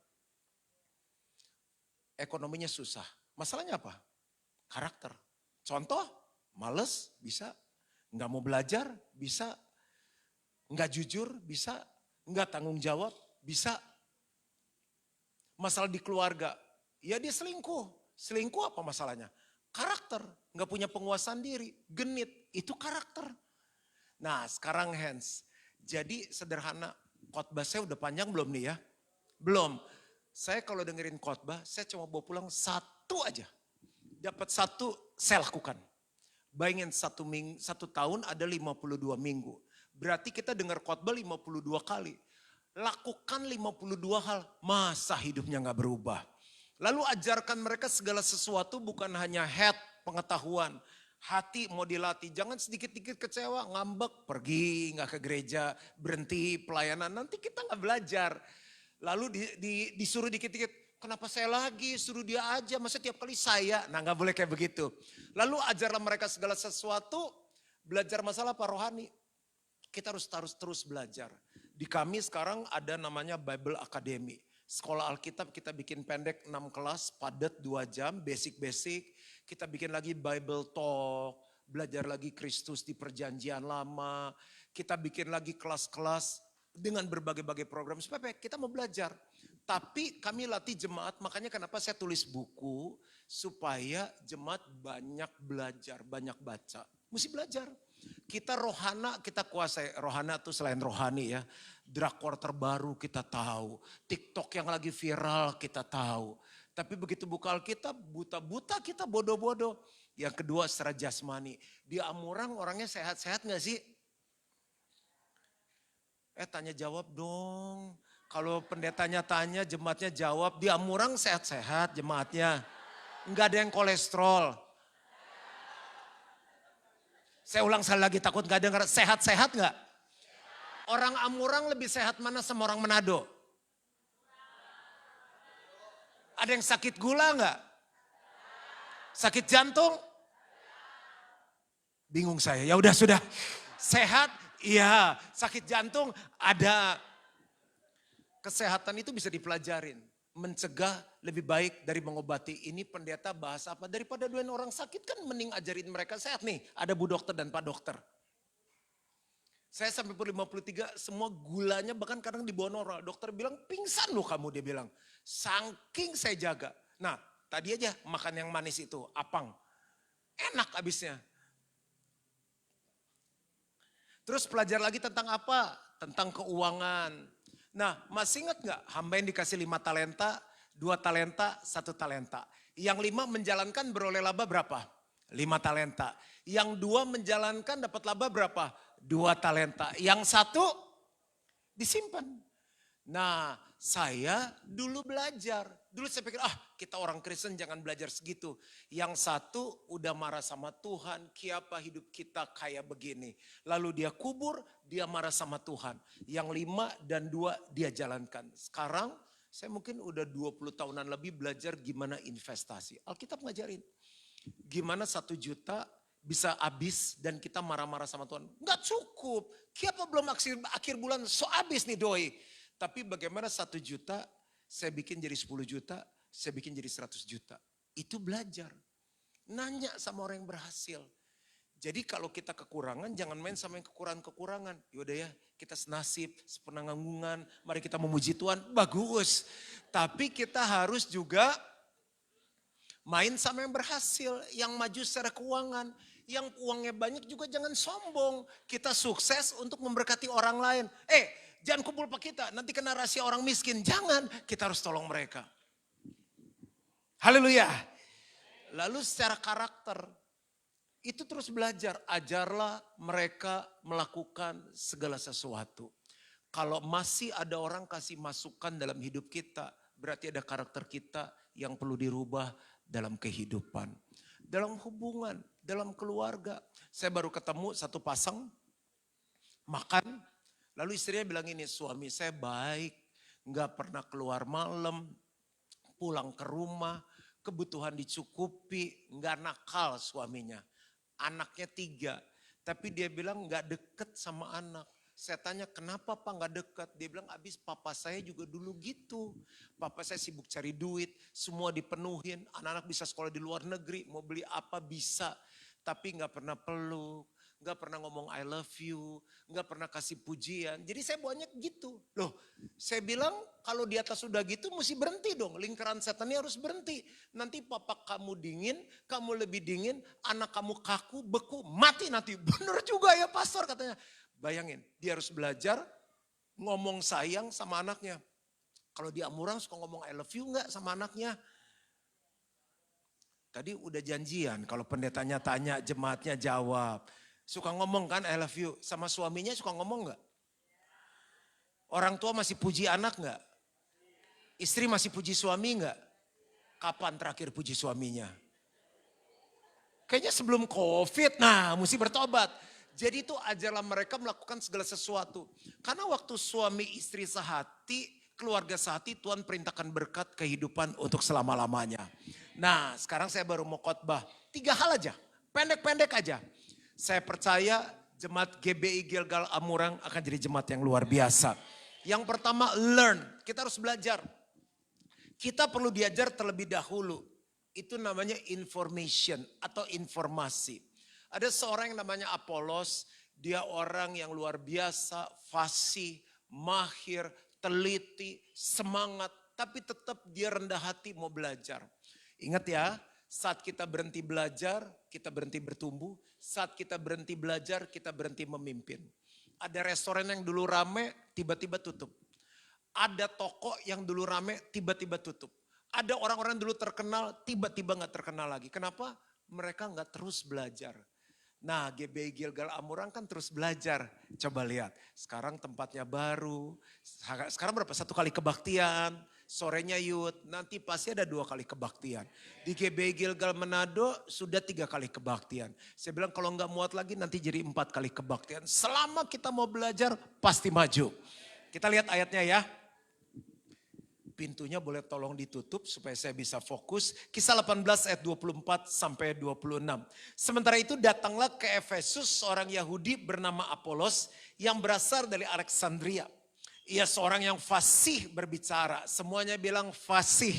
D: Ekonominya susah. Masalahnya apa? Karakter. Contoh, males, bisa. Nggak mau belajar, bisa. Nggak jujur, bisa. Nggak tanggung jawab, bisa. Masalah di keluarga, ya dia selingkuh. Selingkuh apa masalahnya? Karakter, nggak punya penguasaan diri, genit, itu karakter. Nah sekarang hands, jadi sederhana, khotbah saya udah panjang belum nih ya? Belum. Saya kalau dengerin khotbah, saya cuma bawa pulang satu aja. Dapat satu, saya lakukan. Bayangin satu tahun ada 52 minggu. Berarti kita dengar khotbah 52 kali. Lakukan 52 hal, masa hidupnya gak berubah. Lalu ajarkan mereka segala sesuatu bukan hanya head, pengetahuan. Hati mau dilatih, jangan sedikit-sedikit kecewa, ngambek, pergi gak ke gereja, berhenti pelayanan, nanti kita gak belajar. Lalu disuruh dikit-dikit, kenapa saya lagi, suruh dia aja, masa tiap kali saya, nah gak boleh kayak begitu. Lalu ajarlah mereka segala sesuatu, belajar masalah apa rohani. Kita harus terus belajar. Di kami sekarang ada namanya Bible Academy. Sekolah Alkitab kita bikin pendek 6 kelas, padat 2 jam, basic-basic. Kita bikin lagi Bible Talk, belajar lagi Kristus di perjanjian lama. Kita bikin lagi kelas-kelas dengan berbagai-bagai program supaya kita mau belajar. Tapi kami latih jemaat, makanya kenapa saya tulis buku, supaya jemaat banyak belajar, banyak baca. Mesti belajar. Kita rohana, kita kuasai. Rohana tuh selain rohani ya. Drakor terbaru kita tahu. TikTok yang lagi viral kita tahu. Tapi begitu buka Alkitab, buta-buta kita bodoh-bodoh. Yang kedua secara jasmani. Di Amurang orangnya sehat-sehat gak sih? Tanya jawab dong. Kalau pendetanya tanya, jemaatnya jawab. Di Amurang sehat-sehat jemaatnya. Enggak ada yang kolesterol. Saya ulang sekali lagi, takut gak dengar. Sehat-sehat gak? Orang Amurang lebih sehat mana sama orang Manado? Ada yang sakit gula gak? Sakit jantung? Bingung saya, ya udah sudah. Sehat, iya. Sakit jantung, ada. Kesehatan itu bisa dipelajarin. Mencegah lebih baik dari mengobati. Ini pendeta bahas apa? Daripada doain orang sakit kan mending ajarin mereka sehat nih. Ada Bu Dokter dan Pak Dokter. Saya sampai umur 53 semua gulanya bahkan kadang dibawa normal. Dokter bilang pingsan loh kamu, dia bilang. Saking saya jaga. Nah tadi aja makan yang manis itu, apang. Enak abisnya. Terus belajar lagi tentang apa? Tentang keuangan. Nah masih ingat gak hamba yang dikasih 5 talenta, 2 talenta, 1 talenta. Yang 5 menjalankan beroleh laba berapa? 5 talenta. Yang 2 menjalankan dapat laba berapa? 2 talenta. Yang 1 disimpan. Nah, saya dulu belajar. Dulu saya pikir, kita orang Kristen jangan belajar segitu. Yang satu udah marah sama Tuhan, kenapa hidup kita kayak begini. Lalu dia kubur, dia marah sama Tuhan. Yang 5 dan 2 dia jalankan. Sekarang saya mungkin udah 20 tahunan lebih belajar gimana investasi. Alkitab ngajarin. Gimana 1 juta bisa habis dan kita marah-marah sama Tuhan. Enggak cukup, kenapa belum akhir bulan so habis nih doi. Tapi bagaimana 1 juta, saya bikin jadi 10 juta, saya bikin jadi 100 juta. Itu belajar. Nanya sama orang yang berhasil. Jadi kalau kita kekurangan, jangan main sama yang kekurangan-kekurangan. Yaudah ya, kita senasib, sepenanggungan, mari kita memuji Tuhan, bagus. Tapi kita harus juga main sama yang berhasil, yang maju secara keuangan. Yang uangnya banyak juga jangan sombong. Kita sukses untuk memberkati orang lain. Jangan kumpul pak kita, nanti kena rahasia orang miskin. Jangan, kita harus tolong mereka. Haleluya. Lalu secara karakter, itu terus belajar. Ajarlah mereka melakukan segala sesuatu. Kalau masih ada orang kasih masukan dalam hidup kita, berarti ada karakter kita yang perlu dirubah dalam kehidupan. Dalam hubungan, dalam keluarga. Saya baru ketemu satu pasang, makan. Lalu istrinya bilang ini, suami saya baik, gak pernah keluar malam, pulang ke rumah, kebutuhan dicukupi, gak nakal suaminya. Anaknya 3, tapi dia bilang gak deket sama anak. Saya tanya kenapa pak gak deket? Dia bilang abis papa saya juga dulu gitu. Papa saya sibuk cari duit, semua dipenuhin, anak-anak bisa sekolah di luar negeri, mau beli apa bisa. Tapi gak pernah peluk. Gak pernah ngomong I love you, gak pernah kasih pujian. Jadi saya banyak gitu. Loh, saya bilang kalau di atas sudah gitu mesti berhenti dong. Lingkaran setannya harus berhenti. Nanti papa kamu dingin, kamu lebih dingin, anak kamu kaku, beku, mati nanti. Bener juga ya pastor katanya. Bayangin, dia harus belajar ngomong sayang sama anaknya. Kalau di Amurang suka ngomong I love you gak sama anaknya? Tadi udah janjian, kalau pendetanya tanya, jemaatnya jawab. Suka ngomong kan I love you. Sama suaminya suka ngomong gak? Orang tua masih puji anak gak? Istri masih puji suami gak? Kapan terakhir puji suaminya? Kayaknya sebelum COVID, mesti bertobat. Jadi itu ajarlah mereka melakukan segala sesuatu. Karena waktu suami istri sehati, keluarga sehati, Tuhan perintahkan berkat kehidupan untuk selama-lamanya. Nah sekarang saya baru mau khotbah. 3 hal aja, pendek-pendek aja. Saya percaya jemaat GBI Gilgal Amurang akan jadi jemaat yang luar biasa. Yang pertama learn, kita harus belajar. Kita perlu diajar terlebih dahulu. Itu namanya information atau informasi. Ada seorang yang namanya Apolos, dia orang yang luar biasa, fasih, mahir, teliti, semangat. Tapi tetap dia rendah hati mau belajar. Ingat ya, saat kita berhenti belajar, kita berhenti bertumbuh. Saat kita berhenti belajar, kita berhenti memimpin. Ada restoran yang dulu rame, tiba-tiba tutup. Ada toko yang dulu rame, tiba-tiba tutup. Ada orang-orang dulu terkenal, tiba-tiba gak terkenal lagi. Kenapa? Mereka gak terus belajar. Nah GBI Gilgal Amurang kan terus belajar. Coba lihat, sekarang tempatnya baru. Sekarang berapa? 1 kali kebaktian. Sorenya youth, nanti pasti ada 2 kali kebaktian. Di GBI Gilgal Manado sudah 3 kali kebaktian. Saya bilang kalau nggak muat lagi nanti jadi 4 kali kebaktian. Selama kita mau belajar pasti maju. Kita lihat ayatnya ya. Pintunya boleh tolong ditutup supaya saya bisa fokus. Kisah 18 ayat 24 sampai 26. Sementara itu datanglah ke Efesus seorang Yahudi bernama Apolos yang berasal dari Alexandria. Ia seorang yang fasih berbicara, semuanya bilang fasih.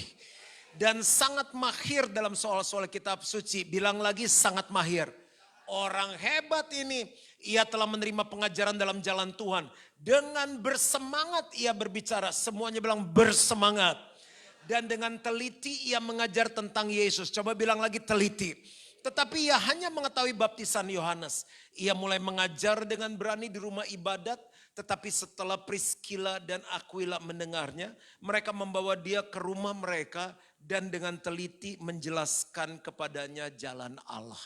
D: Dan sangat mahir dalam soal-soal kitab suci, bilang lagi sangat mahir. Orang hebat ini, ia telah menerima pengajaran dalam jalan Tuhan. Dengan bersemangat ia berbicara, semuanya bilang bersemangat. Dan dengan teliti ia mengajar tentang Yesus, coba bilang lagi teliti. Tetapi ia hanya mengetahui baptisan Yohanes. Ia mulai mengajar dengan berani di rumah ibadat. Tetapi setelah Priscilla dan Aquila mendengarnya, mereka membawa dia ke rumah mereka dan dengan teliti menjelaskan kepadanya jalan Allah.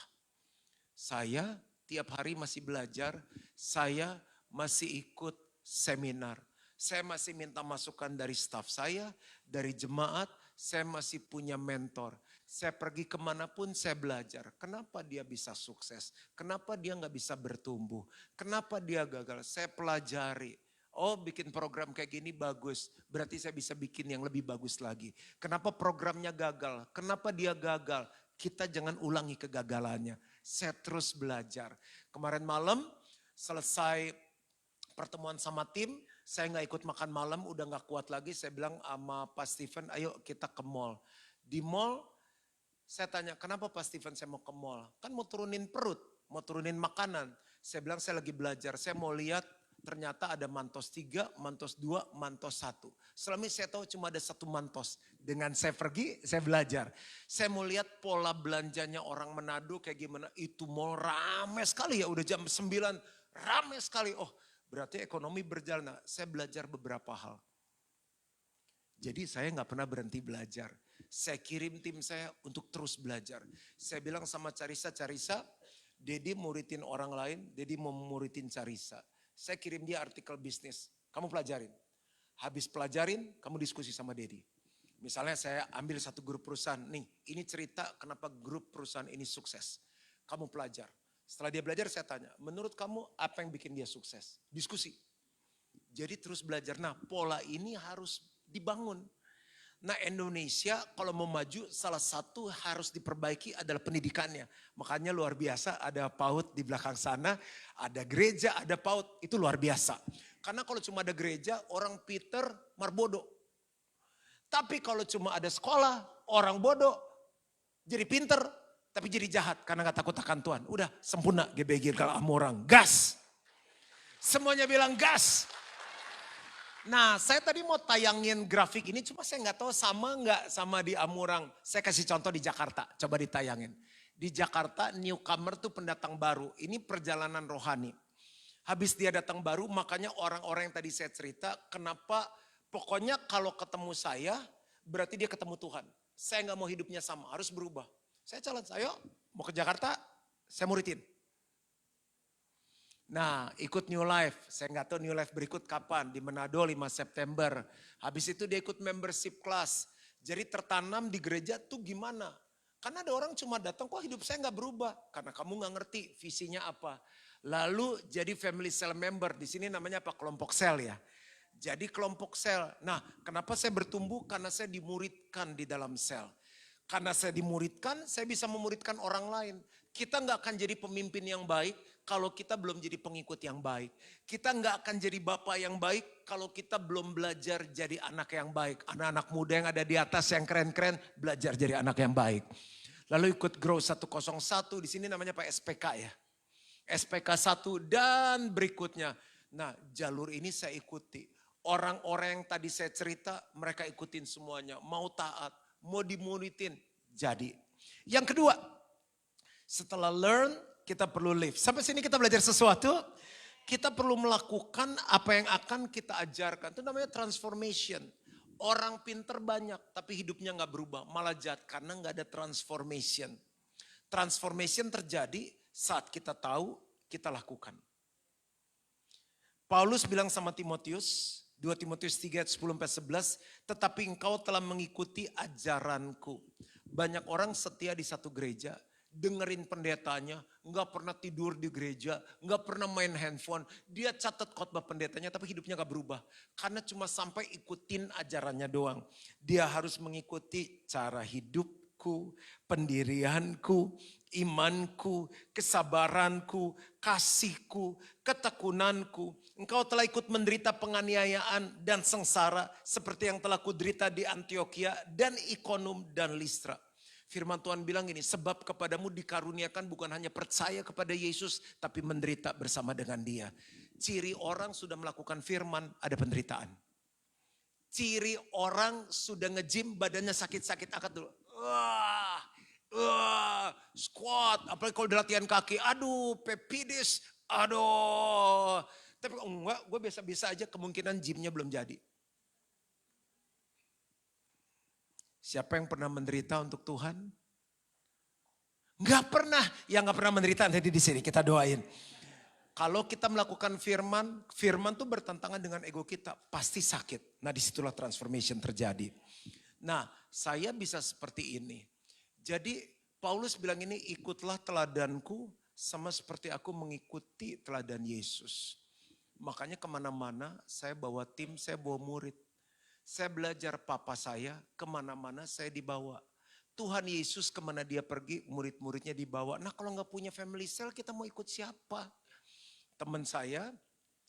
D: Saya tiap hari masih belajar, saya masih ikut seminar. Saya masih minta masukan dari staf saya, dari jemaat, saya masih punya mentor. Saya pergi kemanapun saya belajar. Kenapa dia bisa sukses? Kenapa dia nggak bisa bertumbuh? Kenapa dia gagal? Saya pelajari. Oh, bikin program kayak gini bagus. Berarti saya bisa bikin yang lebih bagus lagi. Kenapa programnya gagal? Kenapa dia gagal? Kita jangan ulangi kegagalannya. Saya terus belajar. Kemarin malam selesai pertemuan sama tim, saya nggak ikut makan malam, udah nggak kuat lagi. Saya bilang sama Pak Steven, ayo kita ke mall. Di mall, saya tanya, kenapa Pak Steven saya mau ke mall? Kan mau turunin perut, mau turunin makanan. Saya bilang saya lagi belajar, saya mau lihat ternyata ada Mantos 3, Mantos 2, Mantos 1. Selama ini saya tahu cuma ada satu Mantos. Dengan saya pergi, saya belajar. Saya mau lihat pola belanjanya orang Manado kayak gimana. Itu mall rame sekali ya, udah jam 9, rame sekali. Oh, berarti ekonomi berjalan. Nah, saya belajar beberapa hal. Jadi saya nggak pernah berhenti belajar. Saya kirim tim saya untuk terus belajar. Saya bilang sama Carissa, Dedi muridin orang lain, Dedi mau muridin Carissa. Saya kirim dia artikel bisnis, kamu pelajarin. Habis pelajarin, kamu diskusi sama Dedi. Misalnya saya ambil satu grup perusahaan, nih ini cerita kenapa grup perusahaan ini sukses. Kamu pelajar. Setelah dia belajar saya tanya, menurut kamu apa yang bikin dia sukses? Diskusi. Jadi terus belajar. Nah, pola ini harus dibangun. Nah, Indonesia kalau mau maju salah satu harus diperbaiki adalah pendidikannya. Makanya luar biasa ada PAUD di belakang sana, ada gereja, ada PAUD, itu luar biasa. Karena kalau cuma ada gereja, orang Peter marbodo. Tapi kalau cuma ada sekolah, orang bodoh jadi pinter, tapi jadi jahat karena gak takut akan Tuhan. Udah sempurna GBG kalau sama orang, gas. Semuanya bilang gas. Nah, saya tadi mau tayangin grafik ini, cuma saya nggak tahu sama nggak sama di Amurang. Saya kasih contoh di Jakarta, coba ditayangin. Di Jakarta newcomer tuh pendatang baru, ini perjalanan rohani. Habis dia datang baru, makanya orang-orang yang tadi saya cerita, kenapa pokoknya kalau ketemu saya, berarti dia ketemu Tuhan. Saya nggak mau hidupnya sama, harus berubah. Saya challenge, ayo mau ke Jakarta, saya muridin. Nah, ikut New Life. Saya nggak tahu New Life berikut kapan. Di Manado 5 September. Habis itu dia ikut membership class. Jadi tertanam di gereja tuh gimana? Karena ada orang cuma datang, kok hidup saya nggak berubah? Karena kamu nggak ngerti visinya apa. Lalu jadi family cell member. Di sini namanya apa? Kelompok sel ya. Jadi kelompok sel. Nah, kenapa saya bertumbuh? Karena saya dimuridkan di dalam sel. Karena saya dimuridkan, saya bisa memuridkan orang lain. Kita nggak akan jadi pemimpin yang baik kalau kita belum jadi pengikut yang baik. Kita nggak akan jadi bapak yang baik kalau kita belum belajar jadi anak yang baik. Anak-anak muda yang ada di atas yang keren-keren belajar jadi anak yang baik. Lalu ikut Grow 101, di sini namanya Pak SPK ya. SPK 1 dan berikutnya. Nah, jalur ini saya ikuti. Orang-orang yang tadi saya cerita mereka ikutin semuanya. Mau taat, mau dimuridin, jadi. Yang kedua, setelah learn, kita perlu live. Sampai sini kita belajar sesuatu, kita perlu melakukan apa yang akan kita ajarkan. Itu namanya transformation. Orang pinter banyak, tapi hidupnya gak berubah. Malah jahat, karena gak ada transformation. Transformation terjadi saat kita tahu, kita lakukan. Paulus bilang sama Timotius, 2 Timotius 3 ayat 10-11, tetapi engkau telah mengikuti ajaranku. Banyak orang setia di satu gereja, dengerin pendetanya, nggak pernah tidur di gereja, nggak pernah main handphone. Dia catat khotbah pendetanya tapi hidupnya nggak berubah. Karena cuma sampai ikutin ajarannya doang. Dia harus mengikuti cara hidupku, pendirianku, imanku, kesabaranku, kasihku, ketekunanku. Engkau telah ikut menderita penganiayaan dan sengsara seperti yang telah kuderita di Antioquia dan Ikonum dan Listra. Firman Tuhan bilang gini, sebab kepadamu dikaruniakan bukan hanya percaya kepada Yesus, tapi menderita bersama dengan dia. Ciri orang sudah melakukan firman, ada penderitaan. Ciri orang sudah nge-gym, badannya sakit-sakit, angkat dulu. Squat, apalagi kalau latihan kaki, aduh pepidis, aduh. Tapi enggak, gue biasa-biasa aja, kemungkinan gymnya belum jadi. Siapa yang pernah menderita untuk Tuhan? Enggak pernah. Yang enggak pernah menderita nanti di sini kita doain. Kalau kita melakukan firman, firman tuh bertentangan dengan ego kita, pasti sakit. Nah disitulah transformation terjadi. Nah saya bisa seperti ini. Jadi Paulus bilang ini, ikutlah teladanku sama seperti aku mengikuti teladan Yesus. Makanya kemana-mana saya bawa tim, saya bawa murid. Saya belajar papa saya, kemana-mana saya dibawa. Tuhan Yesus kemana dia pergi, murid-muridnya dibawa. Nah kalau nggak punya family cell, kita mau ikut siapa? Teman saya,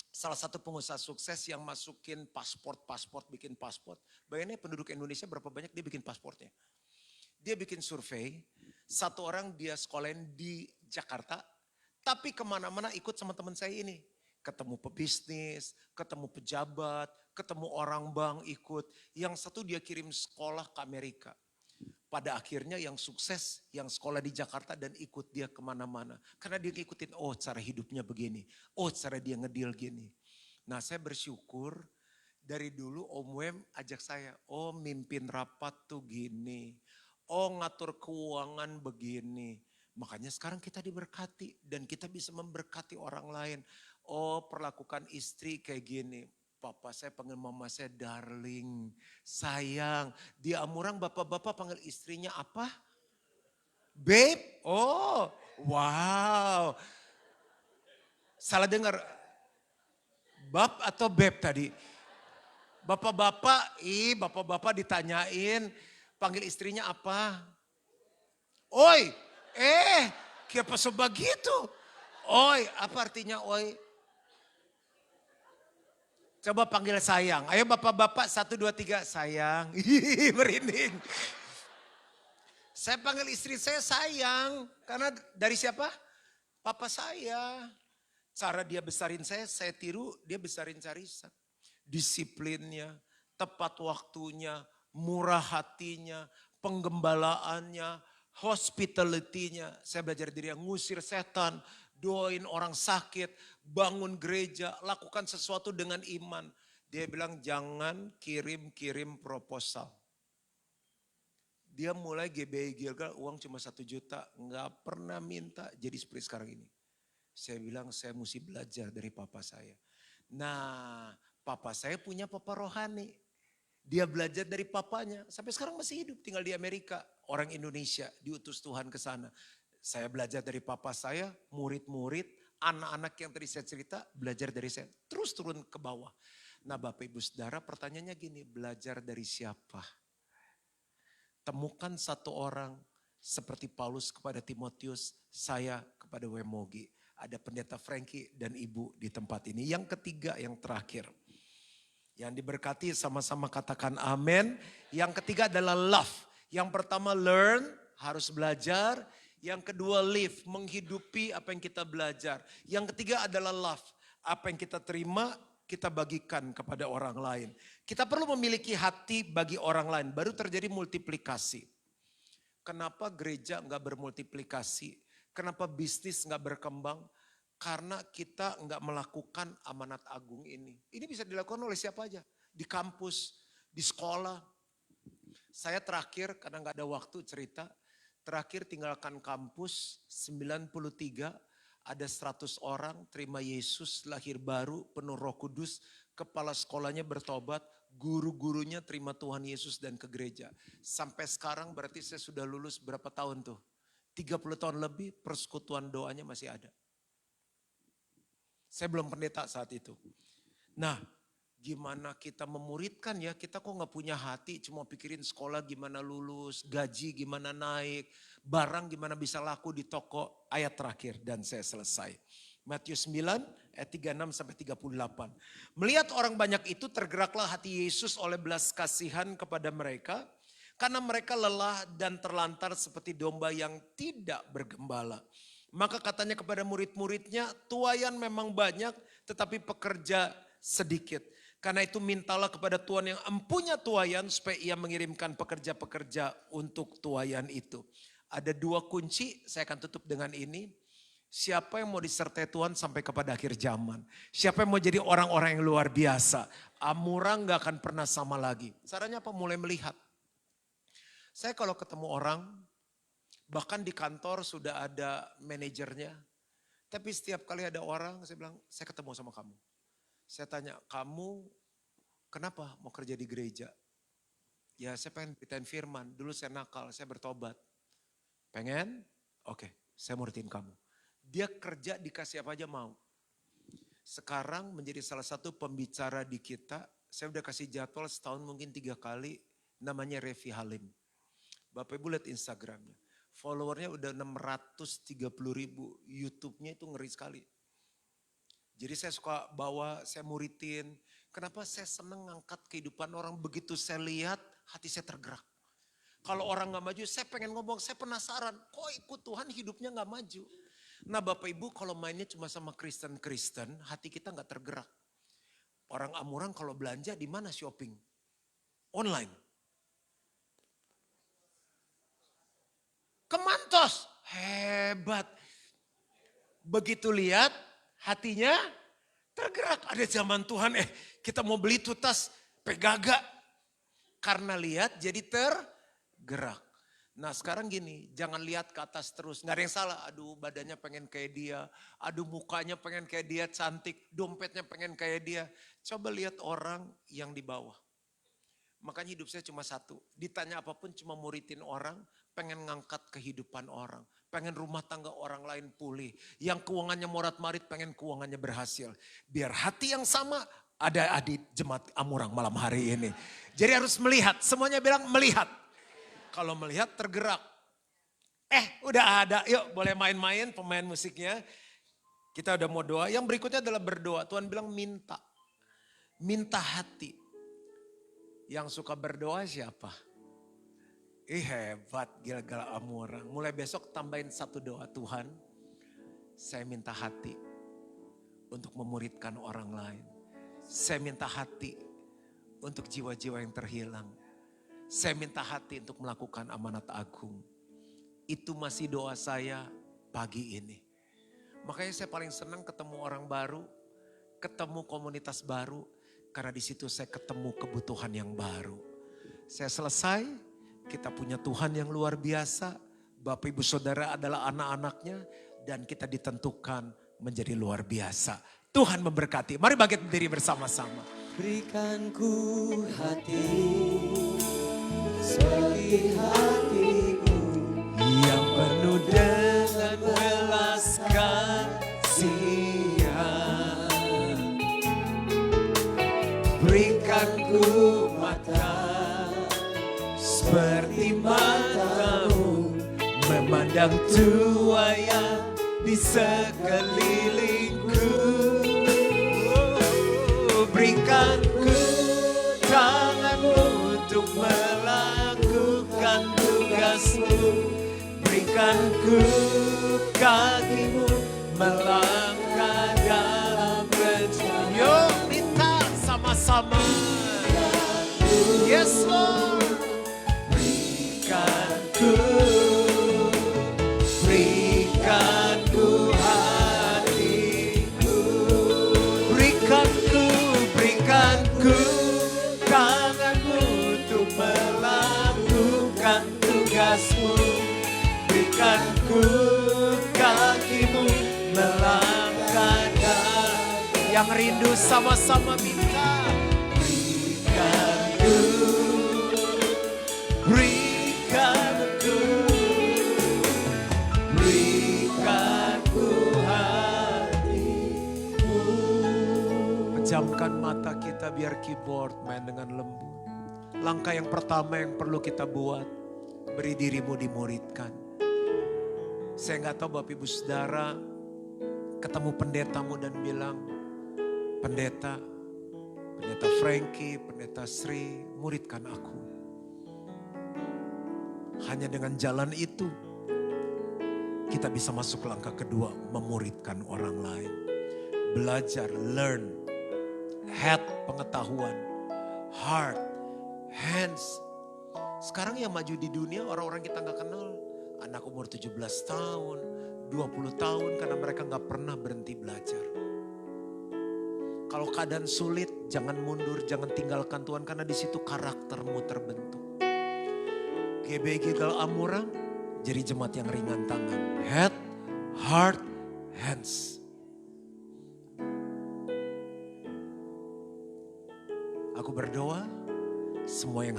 D: salah satu pengusaha sukses yang masukin paspor, bikin paspor. Bayangin penduduk Indonesia berapa banyak dia bikin paspornya. Dia bikin survei, satu orang dia sekolahin di Jakarta, tapi kemana-mana ikut sama teman saya ini. Ketemu pebisnis, ketemu pejabat, ketemu orang bank ikut. Yang satu dia kirim sekolah ke Amerika. Pada akhirnya yang sukses, yang sekolah di Jakarta dan ikut dia kemana-mana. Karena dia ngikutin, oh cara hidupnya begini. Oh cara dia ngedil gini. Nah saya bersyukur dari dulu Om Wem ajak saya, oh mimpin rapat tuh gini. Oh ngatur keuangan begini. Makanya sekarang kita diberkati dan kita bisa memberkati orang lain. Oh perlakukan istri kayak gini. Papa saya panggil mama saya darling, sayang. Di Amurang bapak-bapak panggil istrinya apa? Babe? Oh, wow. Salah dengar. Bab atau babe tadi? Bapak-bapak ditanyain, panggil istrinya apa? Oi, kenapa sebegitu? Oi, apa artinya oi? Coba panggil sayang. Ayo bapak-bapak 1, 2, 3 sayang. Merinding. Saya panggil istri saya sayang. Karena dari siapa? Papa saya. Cara dia besarin saya tiru, dia besarin Carissa. Disiplinnya, tepat waktunya, murah hatinya, penggembalaannya, hospitality-nya. Saya belajar dari dia, ngusir setan, doain orang sakit, bangun gereja, lakukan sesuatu dengan iman. Dia bilang jangan kirim-kirim proposal. Dia mulai GBI Gilgal uang cuma 1 juta, nggak pernah minta jadi seperti sekarang ini. Saya bilang saya mesti belajar dari papa saya. Nah papa saya punya papa rohani. Dia belajar dari papanya, sampai sekarang masih hidup tinggal di Amerika. Orang Indonesia diutus Tuhan ke sana. Saya belajar dari papa saya, murid-murid, anak-anak yang tadi saya cerita belajar dari saya. Terus turun ke bawah. Nah Bapak Ibu Saudara pertanyaannya gini, belajar dari siapa? Temukan satu orang seperti Paulus kepada Timotius, saya kepada Wemogi. Ada pendeta Frankie dan ibu di tempat ini. Yang ketiga, yang terakhir. Yang diberkati sama-sama katakan amin. Yang ketiga adalah love. Yang pertama learn, harus belajar. Yang kedua live, menghidupi apa yang kita belajar. Yang ketiga adalah love. Apa yang kita terima, kita bagikan kepada orang lain. Kita perlu memiliki hati bagi orang lain, baru terjadi multiplikasi. Kenapa gereja enggak bermultiplikasi? Kenapa bisnis enggak berkembang? Karena kita enggak melakukan amanat agung ini. Ini bisa dilakukan oleh siapa aja. Di kampus, di sekolah. Saya terakhir, karena enggak ada waktu cerita, terakhir tinggalkan kampus 93, ada 100 orang terima Yesus, lahir baru, penuh Roh Kudus, kepala sekolahnya bertobat, guru-gurunya terima Tuhan Yesus dan ke gereja. Sampai sekarang berarti saya sudah lulus berapa tahun tuh? 30 tahun lebih, persekutuan doanya masih ada. Saya belum pendeta saat itu. Nah, gimana kita memuridkan ya, kita kok gak punya hati, cuma pikirin sekolah gimana lulus, gaji gimana naik, barang gimana bisa laku di toko. Ayat terakhir dan saya selesai. Matius 9 ayat 36 sampai 38. Melihat orang banyak itu tergeraklah hati Yesus oleh belas kasihan kepada mereka. Karena mereka lelah dan terlantar seperti domba yang tidak bergembala. Maka katanya kepada murid-muridnya, tuaian memang banyak tetapi pekerja sedikit. Karena itu mintalah kepada Tuhan yang empunya tuaian supaya ia mengirimkan pekerja-pekerja untuk tuaian itu. Ada 2 kunci, saya akan tutup dengan ini. Siapa yang mau disertai Tuhan sampai kepada akhir zaman. Siapa yang mau jadi orang-orang yang luar biasa. Amurang gak akan pernah sama lagi. Caranya apa? Mulai melihat. Saya kalau ketemu orang, bahkan di kantor sudah ada manajernya. Tapi setiap kali ada orang, saya bilang, saya ketemu sama kamu. Saya tanya, kamu kenapa mau kerja di gereja? Ya saya pengen beritain firman, dulu saya nakal, saya bertobat. Pengen? Oke, saya mau rutin kamu. Dia kerja dikasih apa aja mau. Sekarang menjadi salah satu pembicara di kita, saya udah kasih jadwal setahun mungkin 3 kali, namanya Revi Halim. Bapak Ibu lihat Instagramnya. Followernya udah 630.000, YouTube-nya itu ngeri sekali. Jadi saya suka bawa, saya muridin. Kenapa saya senang ngangkat kehidupan orang, begitu saya lihat hati saya tergerak. Kalau orang gak maju, saya pengen ngomong, saya penasaran, kok ikut Tuhan hidupnya gak maju. Nah Bapak Ibu kalau mainnya cuma sama Kristen-Kristen, hati kita gak tergerak. Orang Amurang kalau belanja di mana shopping? Online. Kemantos, hebat. Begitu lihat, hatinya tergerak. Ada zaman Tuhan, kita mau beli tuh tas Pegaga. Karena lihat jadi tergerak. Nah sekarang gini, jangan lihat ke atas terus. Gak ada yang salah, aduh badannya pengen kayak dia. Aduh mukanya pengen kayak dia, cantik. Dompetnya pengen kayak dia. Coba lihat orang yang di bawah. Makanya hidup saya cuma satu. Ditanya apapun cuma muridin orang. Pengen ngangkat kehidupan orang. Pengen rumah tangga orang lain pulih. Yang keuangannya morat-marit pengen keuangannya berhasil. Biar hati yang sama ada di jemaat Amurang malam hari ini. Jadi harus melihat. Semuanya bilang melihat. Kalau melihat tergerak. Udah ada. Yuk boleh main-main pemain musiknya. Kita udah mau doa. Yang berikutnya adalah berdoa. Tuhan bilang minta. Minta hati. Yang suka berdoa siapa? Hebat Gilgal Amurang. Mulai besok tambahin 1 doa. Tuhan, saya minta hati untuk memuridkan orang lain. Saya minta hati untuk jiwa-jiwa yang terhilang. Saya minta hati untuk melakukan amanat agung. Itu masih doa saya pagi ini. Makanya saya paling senang ketemu orang baru, ketemu komunitas baru, karena di situ saya ketemu kebutuhan yang baru. Saya selesai, kita punya Tuhan yang luar biasa, Bapak Ibu Saudara adalah anak-anaknya, dan kita ditentukan menjadi luar biasa. Tuhan memberkati. Mari bangkit berdiri bersama-sama.
A: Berikan ku hati seperti hatimu
D: Yang penuh dengan belas kasihan. Berikan ku mata seperti matamu, memandang tuaya di sekelilingku. Berikan ku tanganmu untuk melakukan tugasmu. Berikan ku kakimu melangkah dalam rencana. Yuk minta sama-sama. Yes Lord. Berikan ku hatiku. Berikan ku tanganmu untuk melakukan tugasmu. Berikan ku kakimu melangkah dalam. Yang rindu sama-sama minta. Berikan ku hatimu. Pejamkan mata kita biar keyboard main dengan lembut. Langkah yang pertama yang perlu kita buat, beri dirimu dimuridkan. Saya nggak tahu Bapak Ibu Saudara ketemu pendetamu dan bilang, pendeta Frankie, pendeta Sri, muridkan aku. Hanya dengan jalan itu, kita bisa masuk langkah kedua, memuridkan orang lain. Belajar, learn, head, pengetahuan, heart, hands. Sekarang yang maju di dunia orang-orang kita gak kenal. Anak umur 17 tahun, 20 tahun karena mereka gak pernah berhenti belajar. Kalau keadaan sulit, jangan mundur, jangan tinggalkan Tuhan karena di situ karaktermu terbentuk. GBI Gilgal Amurang jadi jemaat yang ringan tangan. Head, heart, hands.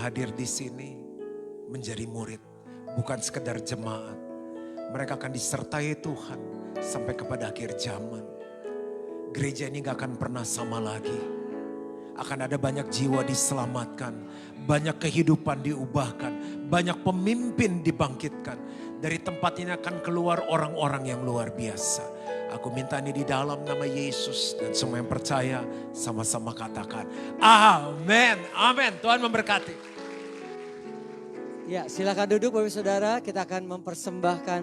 D: hadir di sini menjadi murid, bukan sekedar jemaat. Mereka akan disertai Tuhan sampai kepada akhir zaman. Gereja ini gak akan pernah sama lagi. Akan ada banyak jiwa diselamatkan, banyak kehidupan diubahkan, banyak pemimpin dibangkitkan. Dari tempat ini akan keluar orang-orang yang luar biasa. Aku minta ini di dalam nama Yesus, dan semua yang percaya sama-sama katakan amin. Amin. Tuhan memberkati.
A: Ya, silakan duduk Bapak Saudara. Kita akan mempersembahkan